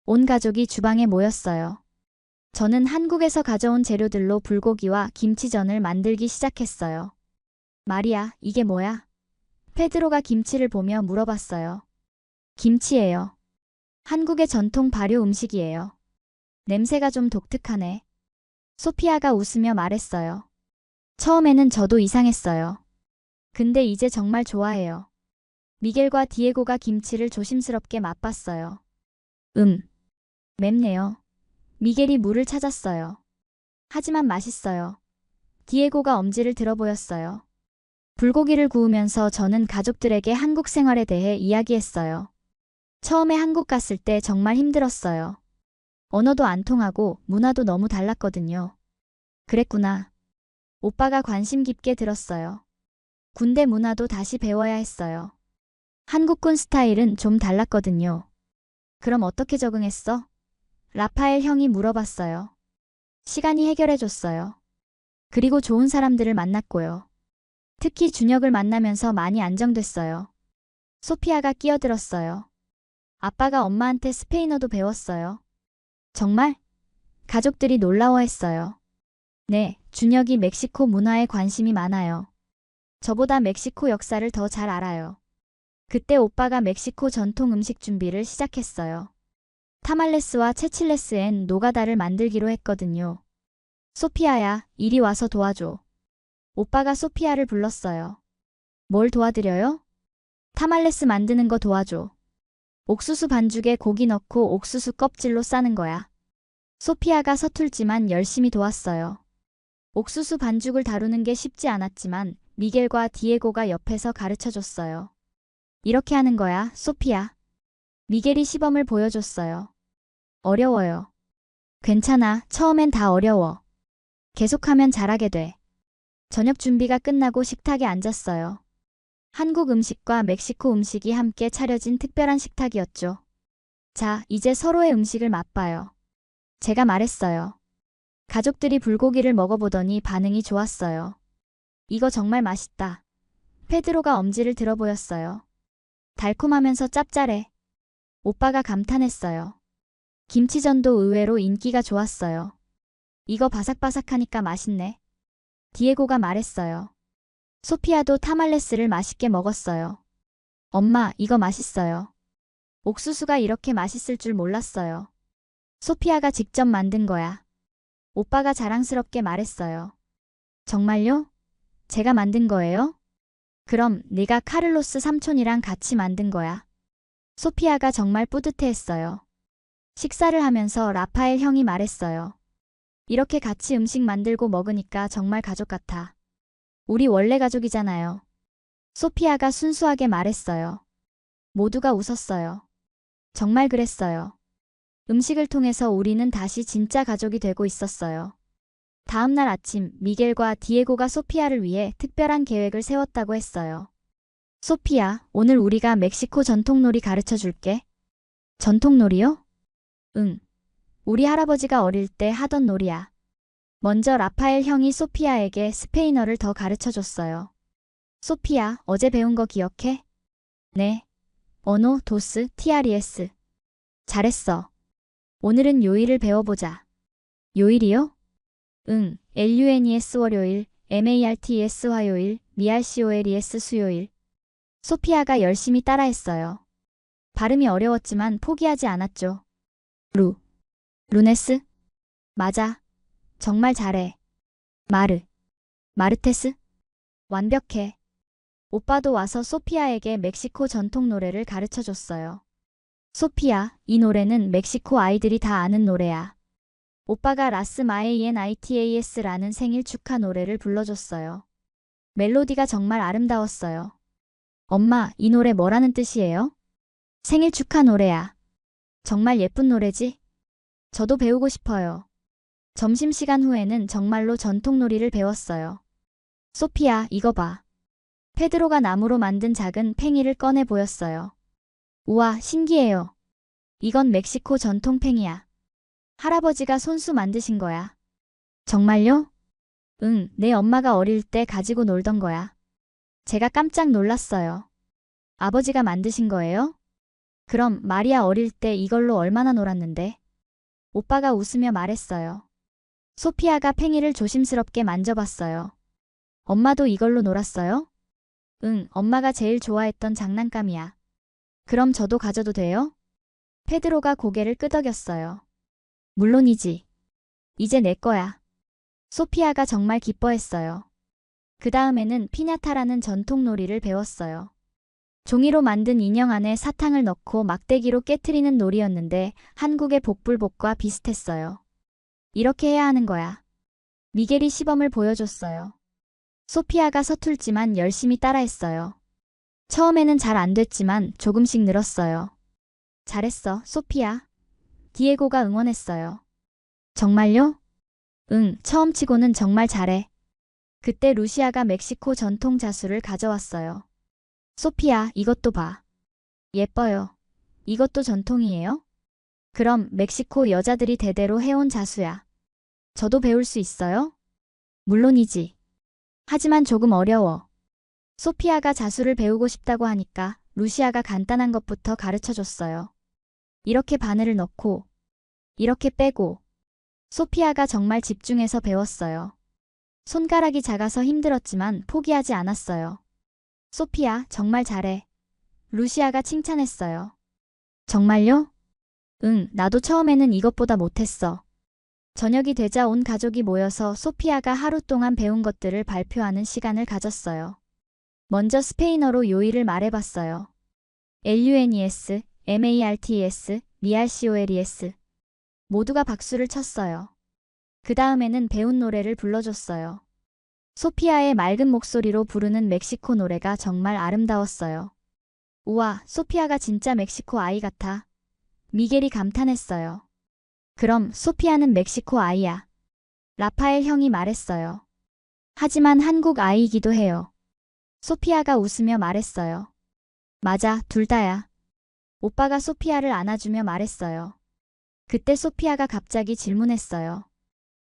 온 가족이 주방에 모였어요. 저는 한국에서 가져온 재료들로 불고기와 김치전을 만들기 시작했어요. 마리아, 이게 뭐야? 페드로가 김치를 보며 물어봤어요. 김치예요. 한국의 전통 발효 음식이에요. 냄새가 좀 독특하네. 소피아가 웃으며 말했어요. 처음에는 저도 이상했어요. 근데 이제 정말 좋아해요. 미겔과 디에고가 김치를 조심스럽게 맛봤어요. 맵네요. 미겔이 물을 찾았어요. 하지만 맛있어요. 디에고가 엄지를 들어 보였어요. 불고기를 구우면서 저는 가족들에게 한국 생활에 대해 이야기했어요. 처음에 한국 갔을 때 정말 힘들었어요. 언어도 안 통하고 문화도 너무 달랐거든요. 그랬구나. 오빠가 관심 깊게 들었어요. 군대 문화도 다시 배워야 했어요. 한국군 스타일은 좀 달랐거든요. 그럼 어떻게 적응했어? 라파엘 형이 물어봤어요. 시간이 해결해줬어요. 그리고 좋은 사람들을 만났고요. 특히 준혁을 만나면서 많이 안정됐어요. 소피아가 끼어들었어요. 아빠가 엄마한테 스페인어도 배웠어요. 정말? 가족들이 놀라워했어요. 네, 준혁이 멕시코 문화에 관심이 많아요. 저보다 멕시코 역사를 더 잘 알아요. 그때 오빠가 멕시코 전통 음식 준비를 시작했어요. 타말레스와 체칠레스엔 노가다를 만들기로 했거든요. 소피아야, 이리 와서 도와줘. 오빠가 소피아를 불렀어요. 뭘 도와드려요? 타말레스 만드는 거 도와줘. 옥수수 반죽에 고기 넣고 옥수수 껍질로 싸는 거야. 소피아가 서툴지만 열심히 도왔어요. 옥수수 반죽을 다루는 게 쉽지 않았지만 미겔과 디에고가 옆에서 가르쳐줬어요. 이렇게 하는 거야, 소피아. 미겔이 시범을 보여줬어요. 어려워요. 괜찮아, 처음엔 다 어려워. 계속하면 잘하게 돼. 저녁 준비가 끝나고 식탁에 앉았어요. 한국 음식과 멕시코 음식이 함께 차려진 특별한 식탁이었죠. 자, 이제 서로의 음식을 맛봐요. 제가 말했어요. 가족들이 불고기를 먹어보더니 반응이 좋았어요. 이거 정말 맛있다. 페드로가 엄지를 들어 보였어요. 달콤하면서 짭짤해. 오빠가 감탄했어요. 김치전도 의외로 인기가 좋았어요. 이거 바삭바삭하니까 맛있네. 디에고가 말했어요. 소피아도 타말레스를 맛있게 먹었어요. 엄마, 이거 맛있어요. 옥수수가 이렇게 맛있을 줄 몰랐어요. 소피아가 직접 만든 거야. 오빠가 자랑스럽게 말했어요. 정말요? 제가 만든 거예요? 그럼 네가 카를로스 삼촌이랑 같이 만든 거야. 소피아가 정말 뿌듯해했어요. 식사를 하면서 라파엘 형이 말했어요. 이렇게 같이 음식 만들고 먹으니까 정말 가족 같아. 우리 원래 가족이잖아요. 소피아가 순수하게 말했어요. 모두가 웃었어요. 정말 그랬어요. 음식을 통해서 우리는 다시 진짜 가족이 되고 있었어요. 다음 날 아침 미겔과 디에고가 소피아를 위해 특별한 계획을 세웠다고 했어요. 소피아, 오늘 우리가 멕시코 전통놀이 가르쳐 줄게. 전통놀이요? 응. 우리 할아버지가 어릴 때 하던 놀이야. 먼저 라파엘 형이 소피아에게 스페인어를 더 가르쳐 줬어요. 소피아, 어제 배운 거 기억해? 네. 언어, 도스, TRES. 잘했어. 오늘은 요일을 배워보자. 요일이요? 응, LUNES 월요일, MARTS 화요일, MIRCOLES 수요일. 소피아가 열심히 따라했어요. 발음이 어려웠지만 포기하지 않았죠. 루네스? 맞아. 정말 잘해. 마르테스? 완벽해. 오빠도 와서 소피아에게 멕시코 전통 노래를 가르쳐 줬어요. 소피아, 이 노래는 멕시코 아이들이 다 아는 노래야. 오빠가 라스 마에이엔이타스라는 생일 축하 노래를 불러줬어요. 멜로디가 정말 아름다웠어요. 엄마, 이 노래 뭐라는 뜻이에요? 생일 축하 노래야. 정말 예쁜 노래지? 저도 배우고 싶어요. 점심시간 후에는 정말로 전통놀이를 배웠어요. 소피아, 이거 봐. 페드로가 나무로 만든 작은 팽이를 꺼내 보였어요. 우와, 신기해요. 이건 멕시코 전통 팽이야. 할아버지가 손수 만드신 거야. 정말요? 응, 내 엄마가 어릴 때 가지고 놀던 거야. 제가 깜짝 놀랐어요. 아버지가 만드신 거예요? 그럼 마리아 어릴 때 이걸로 얼마나 놀았는데? 오빠가 웃으며 말했어요. 소피아가 팽이를 조심스럽게 만져봤어요. 엄마도 이걸로 놀았어요? 응, 엄마가 제일 좋아했던 장난감이야. 그럼 저도 가져도 돼요? 페드로가 고개를 끄덕였어요. 물론이지. 이제 내 거야. 소피아가 정말 기뻐했어요. 그 다음에는 피냐타라는 전통놀이를 배웠어요. 종이로 만든 인형 안에 사탕을 넣고 막대기로 깨트리는 놀이였는데 한국의 복불복과 비슷했어요. 이렇게 해야 하는 거야. 미겔이 시범을 보여줬어요. 소피아가 서툴지만 열심히 따라했어요. 처음에는 잘 안 됐지만 조금씩 늘었어요. 잘했어, 소피아. 디에고가 응원했어요. 정말요? 응, 처음 치고는 정말 잘해. 그때 루시아가 멕시코 전통 자수를 가져왔어요. 소피아, 이것도 봐. 예뻐요. 이것도 전통이에요? 그럼 멕시코 여자들이 대대로 해온 자수야. 저도 배울 수 있어요? 물론이지. 하지만 조금 어려워. 소피아가 자수를 배우고 싶다고 하니까 루시아가 간단한 것부터 가르쳐 줬어요. 이렇게 바늘을 넣고, 이렇게 빼고. 소피아가 정말 집중해서 배웠어요. 손가락이 작아서 힘들었지만 포기하지 않았어요. 소피아, 정말 잘해. 루시아가 칭찬했어요. 정말요? 응, 나도 처음에는 이것보다 못했어. 저녁이 되자 온 가족이 모여서 소피아가 하루 동안 배운 것들을 발표하는 시간을 가졌어요. 먼저 스페인어로 요일을 말해봤어요. LUNES, MARTES, MIRCOLES. 모두가 박수를 쳤어요. 그 다음에는 배운 노래를 불러줬어요. 소피아의 맑은 목소리로 부르는 멕시코 노래가 정말 아름다웠어요. 우와, 소피아가 진짜 멕시코 아이 같아. 미겔이 감탄했어요. 그럼 소피아는 멕시코 아이야. 라파엘 형이 말했어요. 하지만 한국 아이이기도 해요. 소피아가 웃으며 말했어요. 맞아, 둘 다야. 오빠가 소피아를 안아주며 말했어요. 그때 소피아가 갑자기 질문했어요.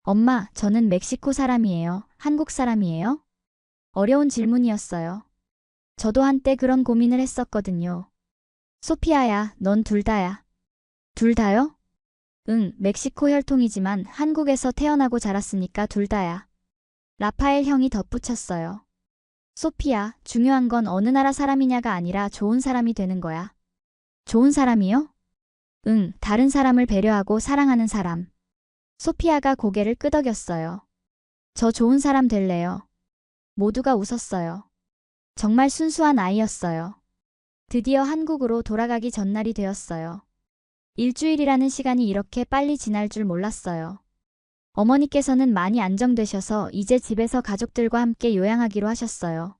엄마, 저는 멕시코 사람이에요. 한국 사람이에요? 어려운 질문이었어요. 저도 한때 그런 고민을 했었거든요. 소피아야, 넌 둘 다야. 둘 다요? 응, 멕시코 혈통이지만 한국에서 태어나고 자랐으니까 둘 다야. 라파엘 형이 덧붙였어요. 소피아, 중요한 건 어느 나라 사람이냐가 아니라 좋은 사람이 되는 거야. 좋은 사람이요? 응, 다른 사람을 배려하고 사랑하는 사람. 소피아가 고개를 끄덕였어요. 저 좋은 사람 될래요. 모두가 웃었어요. 정말 순수한 아이였어요. 드디어 한국으로 돌아가기 전날이 되었어요. 일주일이라는 시간이 이렇게 빨리 지날 줄 몰랐어요. 어머니께서는 많이 안정되셔서 이제 집에서 가족들과 함께 요양하기로 하셨어요.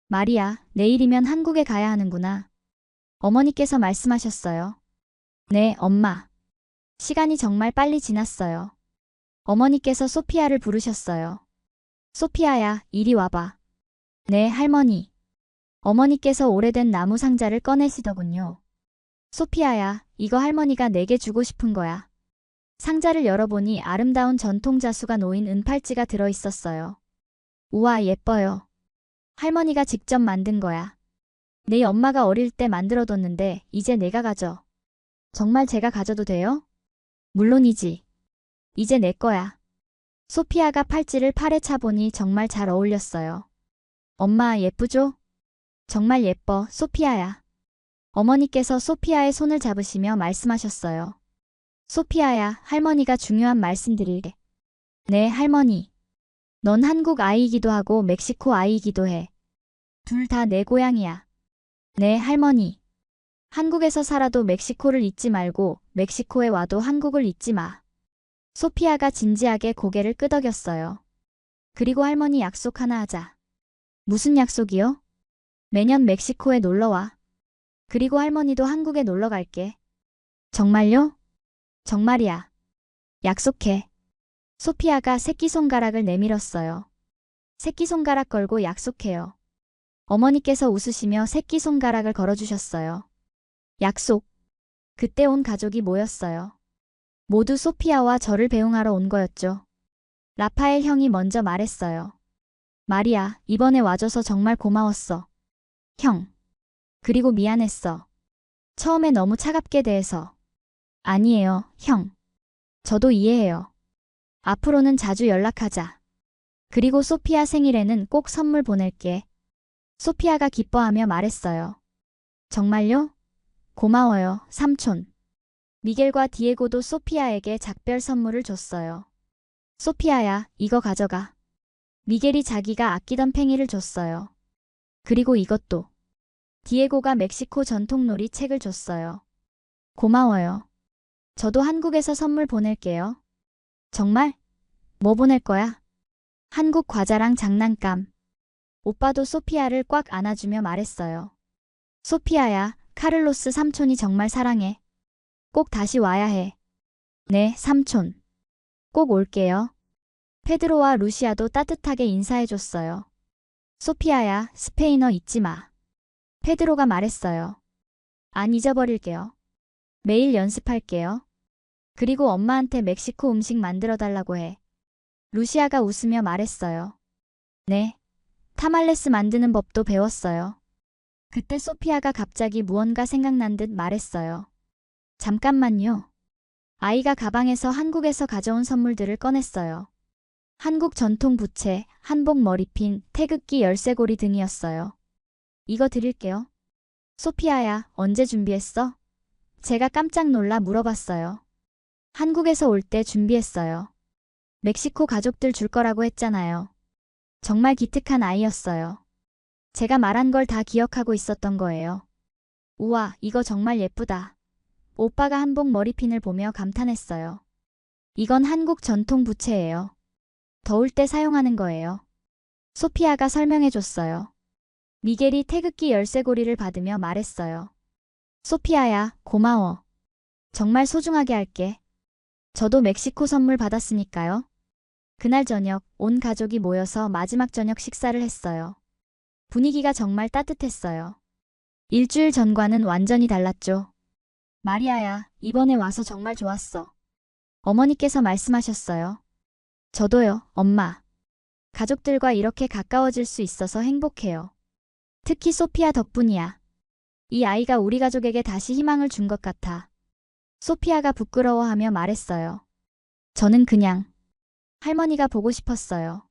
마리아, 내일이면 한국에 가야 하는구나. 어머니께서 말씀하셨어요. 네, 엄마. 시간이 정말 빨리 지났어요. 어머니께서 소피아를 부르셨어요. 소피아야, 이리 와봐. 네, 할머니. 어머니께서 오래된 나무 상자를 꺼내시더군요. 소피아야, 이거 할머니가 내게 주고 싶은 거야. 상자를 열어보니 아름다운 전통 자수가 놓인 은팔찌가 들어있었어요. 우와, 예뻐요. 할머니가 직접 만든 거야. 내 엄마가 어릴 때 만들어뒀는데 이제 내가 가져. 정말 제가 가져도 돼요? 물론이지. 이제 내 거야. 소피아가 팔찌를 팔에 차보니 정말 잘 어울렸어요. 엄마 예쁘죠? 정말 예뻐, 소피아야. 어머니께서 소피아의 손을 잡으시며 말씀하셨어요. 소피아야, 할머니가 중요한 말씀 드릴게. 네, 할머니. 넌 한국 아이이기도 하고 멕시코 아이이기도 해. 둘 다 내 고향이야. 네, 할머니. 한국에서 살아도 멕시코를 잊지 말고 멕시코에 와도 한국을 잊지 마. 소피아가 진지하게 고개를 끄덕였어요. 그리고 할머니 약속 하나 하자. 무슨 약속이요? 매년 멕시코에 놀러와. 그리고 할머니도 한국에 놀러 갈게. 정말요? 정말이야. 약속해. 소피아가 새끼손가락을 내밀었어요. 새끼손가락 걸고 약속해요. 어머니께서 웃으시며 새끼손가락을 걸어주셨어요. 약속. 그때 온 가족이 모였어요. 모두 소피아와 저를 배웅하러 온 거였죠. 라파엘 형이 먼저 말했어요. 마리아, 이번에 와줘서 정말 고마웠어. 형. 그리고 미안했어. 처음에 너무 차갑게 대해서. 아니에요, 형. 저도 이해해요. 앞으로는 자주 연락하자. 그리고 소피아 생일에는 꼭 선물 보낼게. 소피아가 기뻐하며 말했어요. 정말요? 고마워요, 삼촌. 미겔과 디에고도 소피아에게 작별 선물을 줬어요. 소피아야, 이거 가져가. 미겔이 자기가 아끼던 팽이를 줬어요. 그리고 이것도. 디에고가 멕시코 전통놀이 책을 줬어요. 고마워요. 저도 한국에서 선물 보낼게요. 정말? 뭐 보낼 거야? 한국 과자랑 장난감. 오빠도 소피아를 꽉 안아주며 말했어요. 소피아야, 카를로스 삼촌이 정말 사랑해. 꼭 다시 와야 해. 네, 삼촌. 꼭 올게요. 페드로와 루시아도 따뜻하게 인사해줬어요. 소피아야, 스페인어 잊지 마. 페드로가 말했어요. 안 잊어버릴게요. 매일 연습할게요. 그리고 엄마한테 멕시코 음식 만들어 달라고 해. 루시아가 웃으며 말했어요. 네. 타말레스 만드는 법도 배웠어요. 그때 소피아가 갑자기 무언가 생각난 듯 말했어요. 잠깐만요. 아이가 가방에서 한국에서 가져온 선물들을 꺼냈어요. 한국 전통 부채, 한복 머리핀, 태극기 열쇠고리 등이었어요. 이거 드릴게요. 소피아야, 언제 준비했어? 제가 깜짝 놀라 물어봤어요. 한국에서 올 때 준비했어요. 멕시코 가족들 줄 거라고 했잖아요. 정말 기특한 아이였어요. 제가 말한 걸 다 기억하고 있었던 거예요. 우와, 이거 정말 예쁘다. 오빠가 한복 머리핀을 보며 감탄했어요. 이건 한국 전통 부채예요. 더울 때 사용하는 거예요. 소피아가 설명해줬어요. 미겔이 태극기 열쇠고리를 받으며 말했어요. 소피아야, 고마워. 정말 소중하게 할게. 저도 멕시코 선물 받았으니까요. 그날 저녁 온 가족이 모여서 마지막 저녁 식사를 했어요. 분위기가 정말 따뜻했어요. 일주일 전과는 완전히 달랐죠. 마리아야, 이번에 와서 정말 좋았어. 어머니께서 말씀하셨어요. 저도요, 엄마. 가족들과 이렇게 가까워질 수 있어서 행복해요. 특히 소피아 덕분이야. 이 아이가 우리 가족에게 다시 희망을 준 것 같아. 소피아가 부끄러워하며 말했어요. 저는 그냥 할머니가 보고 싶었어요.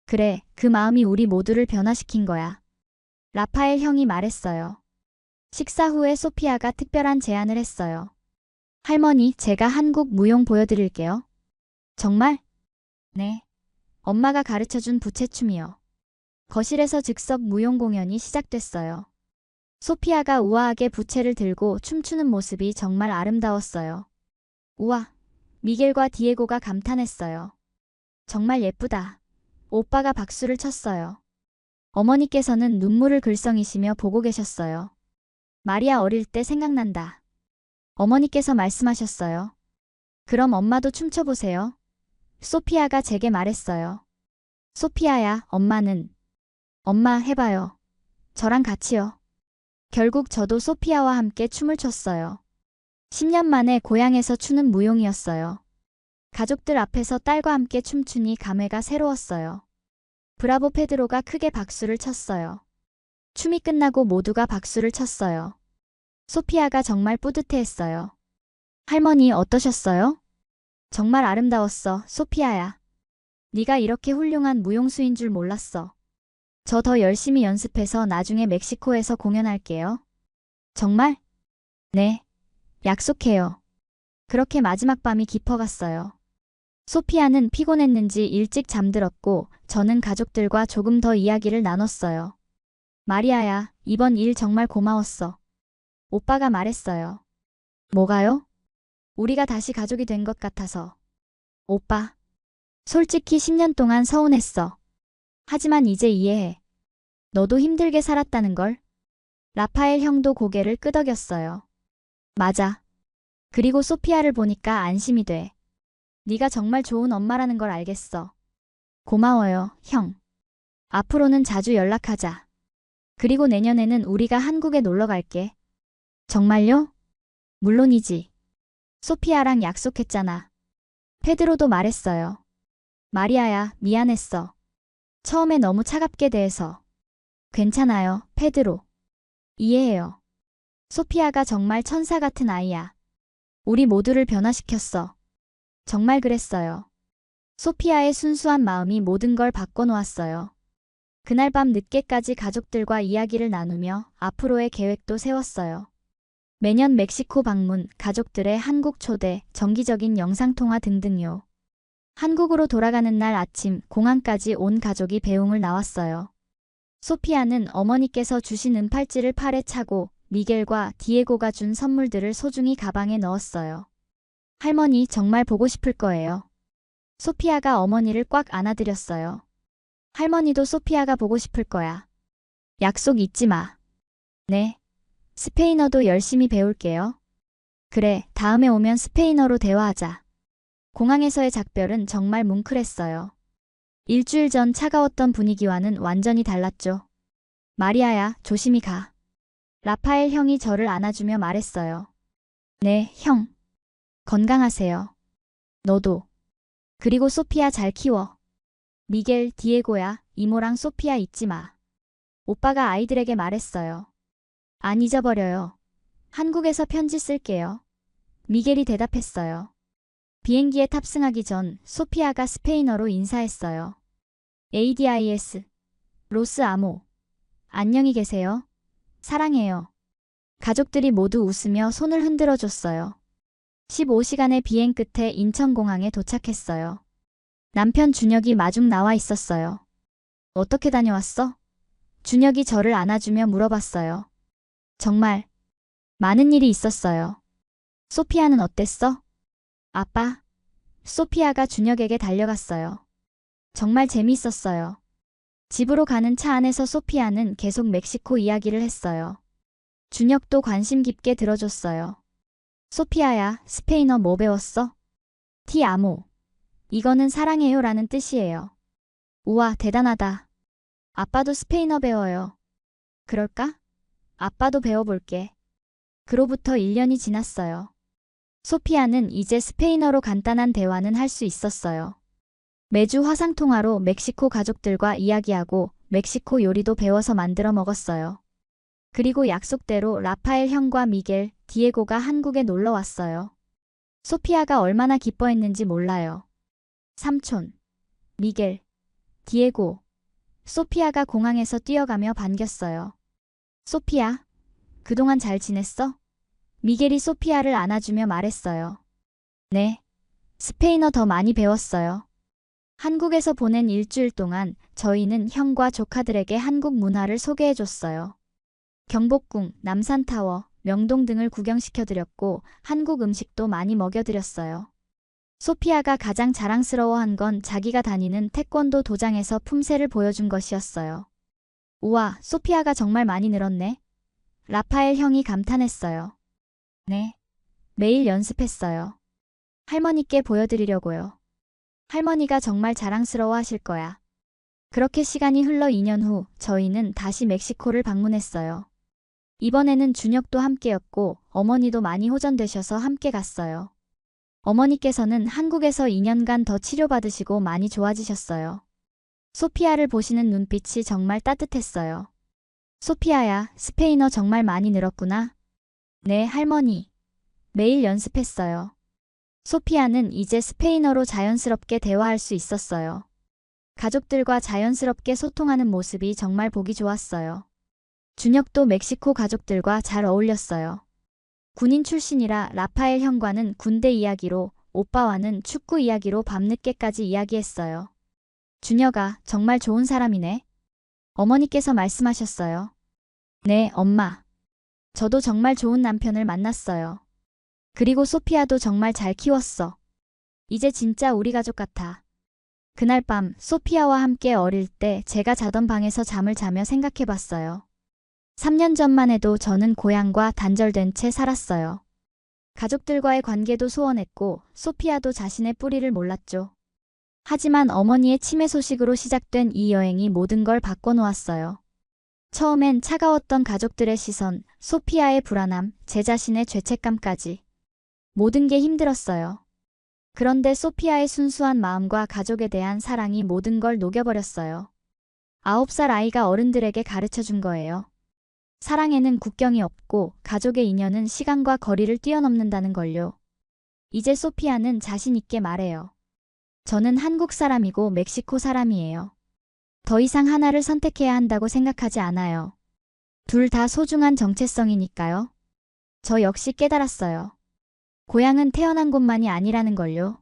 그래, 그 마음이 우리 모두를 변화시킨 거야. 라파엘 형이 말했어요. 식사 후에 소피아가 특별한 제안을 했어요. 할머니, 제가 한국 무용 보여드릴게요. 정말? 네. 엄마가 가르쳐준 부채춤이요. 거실에서 즉석 무용 공연이 시작됐어요. 소피아가 우아하게 부채를 들고 춤추는 모습이 정말 아름다웠어요. 우와, 미겔과 디에고가 감탄했어요. 정말 예쁘다. 오빠가 박수를 쳤어요. 어머니께서는 눈물을 글썽이시며 보고 계셨어요. 마리아 어릴 때 생각난다. 어머니께서 말씀하셨어요. 그럼 엄마도 춤춰보세요. 소피아가 제게 말했어요. 소피아야, 엄마는. 엄마 해봐요. 저랑 같이요. 결국 저도 소피아와 함께 춤을 췄어요. 10년 만에 고향에서 추는 무용이었어요. 가족들 앞에서 딸과 함께 춤추니 감회가 새로웠어요. 브라보 페드로가 크게 박수를 쳤어요. 춤이 끝나고 모두가 박수를 쳤어요. 소피아가 정말 뿌듯해했어요. 할머니 어떠셨어요? 정말 아름다웠어, 소피아야. 네가 이렇게 훌륭한 무용수인 줄 몰랐어. 저 더 열심히 연습해서 나중에 멕시코에서 공연할게요. 정말? 네. 약속해요. 그렇게 마지막 밤이 깊어갔어요. 소피아는 피곤했는지 일찍 잠들었고 저는 가족들과 조금 더 이야기를 나눴어요. 마리아야, 이번 일 정말 고마웠어. 오빠가 말했어요. 뭐가요? 우리가 다시 가족이 된 것 같아서. 오빠. 솔직히 10년 동안 서운했어. 하지만 이제 이해해. 너도 힘들게 살았다는 걸. 라파엘 형도 고개를 끄덕였어요. 맞아. 그리고 소피아를 보니까 안심이 돼. 네가 정말 좋은 엄마라는 걸 알겠어. 고마워요, 형. 앞으로는 자주 연락하자. 그리고 내년에는 우리가 한국에 놀러 갈게. 정말요? 물론이지. 소피아랑 약속했잖아. 페드로도 말했어요. 마리아야, 미안했어. 처음에 너무 차갑게 대해서. 괜찮아요, 페드로. 이해해요. 소피아가 정말 천사 같은 아이야. 우리 모두를 변화시켰어. 정말 그랬어요. 소피아의 순수한 마음이 모든 걸 바꿔놓았어요. 그날 밤 늦게까지 가족들과 이야기를 나누며 앞으로의 계획도 세웠어요. 매년 멕시코 방문, 가족들의 한국 초대, 정기적인 영상통화 등등요. 한국으로 돌아가는 날 아침 공항까지 온 가족이 배웅을 나왔어요. 소피아는 어머니께서 주신 은팔찌를 팔에 차고 미겔과 디에고가 준 선물들을 소중히 가방에 넣었어요. 할머니 정말 보고 싶을 거예요. 소피아가 어머니를 꽉 안아드렸어요. 할머니도 소피아가 보고 싶을 거야. 약속 잊지 마. 네. 스페인어도 열심히 배울게요. 그래, 다음에 오면 스페인어로 대화하자. 공항에서의 작별은 정말 뭉클했어요. 일주일 전 차가웠던 분위기와는 완전히 달랐죠. 마리아야, 조심히 가. 라파엘 형이 저를 안아주며 말했어요. 네, 형. 건강하세요. 너도. 그리고 소피아 잘 키워. 미겔, 디에고야, 이모랑 소피아 잊지 마. 오빠가 아이들에게 말했어요. 안 잊어버려요. 한국에서 편지 쓸게요. 미겔이 대답했어요. 비행기에 탑승하기 전 소피아가 스페인어로 인사했어요. ADIS. 로스 아모. 안녕히 계세요. 사랑해요. 가족들이 모두 웃으며 손을 흔들어 줬어요. 15시간의 비행 끝에 인천공항에 도착했어요. 남편 준혁이 마중 나와 있었어요. 어떻게 다녀왔어? 준혁이 저를 안아주며 물어봤어요. 정말 많은 일이 있었어요. 소피아는 어땠어? 아빠. 소피아가 준혁에게 달려갔어요. 정말 재미있었어요. 집으로 가는 차 안에서 소피아는 계속 멕시코 이야기를 했어요. 준혁도 관심 깊게 들어줬어요. 소피아야, 스페인어 뭐 배웠어? 티 아모. 이거는 사랑해요 라는 뜻이에요. 우와, 대단하다. 아빠도 스페인어 배워요. 그럴까? 아빠도 배워볼게. 그로부터 1년이 지났어요. 소피아는 이제 스페인어로 간단한 대화는 할 수 있었어요. 매주 화상통화로 멕시코 가족들과 이야기하고 멕시코 요리도 배워서 만들어 먹었어요. 그리고 약속대로 라파엘 형과 미겔, 디에고가 한국에 놀러 왔어요. 소피아가 얼마나 기뻐했는지 몰라요. 삼촌, 미겔, 디에고, 소피아가 공항에서 뛰어가며 반겼어요. 소피아, 그동안 잘 지냈어? 미겔이 소피아를 안아주며 말했어요. 네. 스페인어 더 많이 배웠어요. 한국에서 보낸 일주일 동안 저희는 형과 조카들에게 한국 문화를 소개해줬어요. 경복궁, 남산타워, 명동 등을 구경시켜드렸고 한국 음식도 많이 먹여드렸어요. 소피아가 가장 자랑스러워한 건 자기가 다니는 태권도 도장에서 품새를 보여준 것이었어요. 우와, 소피아가 정말 많이 늘었네. 라파엘 형이 감탄했어요. 네. 매일 연습했어요. 할머니께 보여드리려고요. 할머니가 정말 자랑스러워 하실 거야. 그렇게 시간이 흘러 2년 후 저희는 다시 멕시코를 방문했어요. 이번에는 준혁도 함께였고 어머니도 많이 호전되셔서 함께 갔어요. 어머니께서는 한국에서 2년간 더 치료받으시고 많이 좋아지셨어요. 소피아를 보시는 눈빛이 정말 따뜻했어요. 소피아야, 스페인어 정말 많이 늘었구나. 네, 할머니. 매일 연습했어요. 소피아는 이제 스페인어로 자연스럽게 대화할 수 있었어요. 가족들과 자연스럽게 소통하는 모습이 정말 보기 좋았어요. 준혁도 멕시코 가족들과 잘 어울렸어요. 군인 출신이라 라파엘 형과는 군대 이야기로, 오빠와는 축구 이야기로 밤늦게까지 이야기했어요. 준혁아, 정말 좋은 사람이네. 어머니께서 말씀하셨어요. 네, 엄마. 저도 정말 좋은 남편을 만났어요. 그리고 소피아도 정말 잘 키웠어. 이제 진짜 우리 가족 같아. 그날 밤 소피아와 함께 어릴 때 제가 자던 방에서 잠을 자며 생각해봤어요. 3년 전만 해도 저는 고향과 단절된 채 살았어요. 가족들과의 관계도 소원했고 소피아도 자신의 뿌리를 몰랐죠. 하지만 어머니의 치매 소식으로 시작된 이 여행이 모든 걸 바꿔놓았어요. 처음엔 차가웠던 가족들의 시선, 소피아의 불안함, 제 자신의 죄책감까지. 모든 게 힘들었어요. 그런데 소피아의 순수한 마음과 가족에 대한 사랑이 모든 걸 녹여버렸어요. 9살 아이가 어른들에게 가르쳐준 거예요. 사랑에는 국경이 없고 가족의 인연은 시간과 거리를 뛰어넘는다는 걸요. 이제 소피아는 자신 있게 말해요. 저는 한국 사람이고 멕시코 사람이에요. 더 이상 하나를 선택해야 한다고 생각하지 않아요. 둘 다 소중한 정체성이니까요. 저 역시 깨달았어요. 고향은 태어난 곳만이 아니라는 걸요.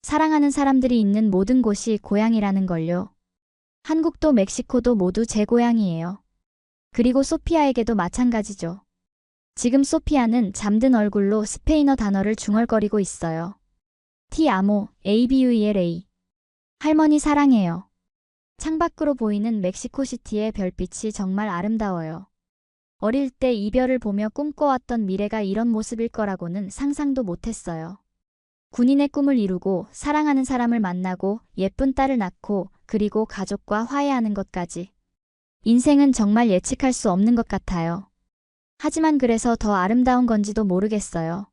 사랑하는 사람들이 있는 모든 곳이 고향이라는 걸요. 한국도 멕시코도 모두 제 고향이에요. 그리고 소피아에게도 마찬가지죠. 지금 소피아는 잠든 얼굴로 스페인어 단어를 중얼거리고 있어요. 티 아모, ABUELA. 할머니 사랑해요. 창밖으로 보이는 멕시코시티의 별빛이 정말 아름다워요. 어릴 때 이별을 보며 꿈꿔왔던 미래가 이런 모습일 거라고는 상상도 못했어요. 군인의 꿈을 이루고 사랑하는 사람을 만나고 예쁜 딸을 낳고 그리고 가족과 화해하는 것까지. 인생은 정말 예측할 수 없는 것 같아요. 하지만 그래서 더 아름다운 건지도 모르겠어요.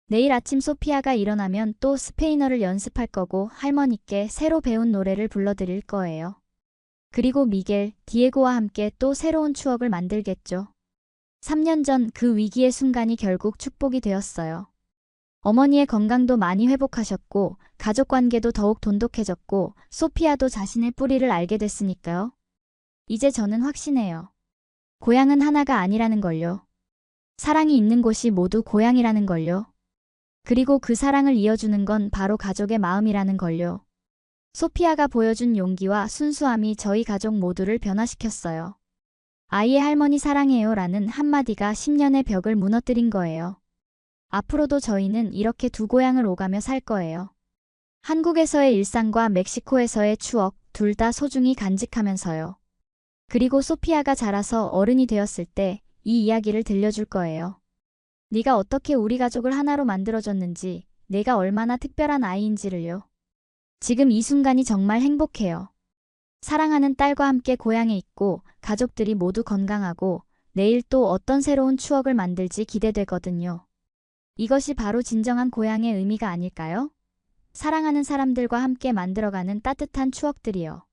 내일 아침 소피아가 일어나면 또 스페인어를 연습할 거고 할머니께 새로 배운 노래를 불러드릴 거예요. 그리고 미겔, 디에고와 함께 또 새로운 추억을 만들겠죠. 3년 전 그 위기의 순간이 결국 축복이 되었어요. 어머니의 건강도 많이 회복하셨고 가족 관계도 더욱 돈독해졌고 소피아도 자신의 뿌리를 알게 됐으니까요. 이제 저는 확신해요. 고향은 하나가 아니라는 걸요. 사랑이 있는 곳이 모두 고향이라는 걸요. 그리고 그 사랑을 이어주는 건 바로 가족의 마음이라는 걸요. 소피아가 보여준 용기와 순수함이 저희 가족 모두를 변화시켰어요. 아이의 할머니 사랑해요 라는 한마디가 10년의 벽을 무너뜨린 거예요. 앞으로도 저희는 이렇게 두 고향을 오가며 살 거예요. 한국에서의 일상과 멕시코에서의 추억 둘 다 소중히 간직하면서요. 그리고 소피아가 자라서 어른이 되었을 때 이 이야기를 들려줄 거예요. 네가 어떻게 우리 가족을 하나로 만들어줬는지, 내가 얼마나 특별한 아이인지를요. 지금 이 순간이 정말 행복해요. 사랑하는 딸과 함께 고향에 있고 가족들이 모두 건강하고 내일 또 어떤 새로운 추억을 만들지 기대되거든요. 이것이 바로 진정한 고향의 의미가 아닐까요? 사랑하는 사람들과 함께 만들어가는 따뜻한 추억들이요.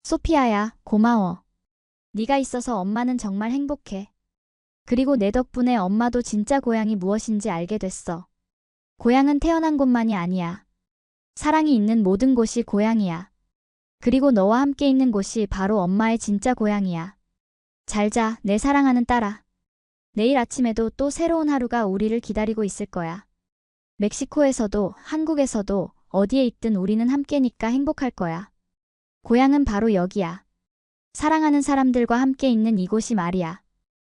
소피아야, 고마워. 네가 있어서 엄마는 정말 행복해. 그리고 내 덕분에 엄마도 진짜 고향이 무엇인지 알게 됐어. 고향은 태어난 곳만이 아니야. 사랑이 있는 모든 곳이 고향이야. 그리고 너와 함께 있는 곳이 바로 엄마의 진짜 고향이야. 잘 자, 내 사랑하는 딸아. 내일 아침에도 또 새로운 하루가 우리를 기다리고 있을 거야. 멕시코에서도 한국에서도 어디에 있든 우리는 함께니까 행복할 거야. 고향은 바로 여기야. 사랑하는 사람들과 함께 있는 이곳이 말이야.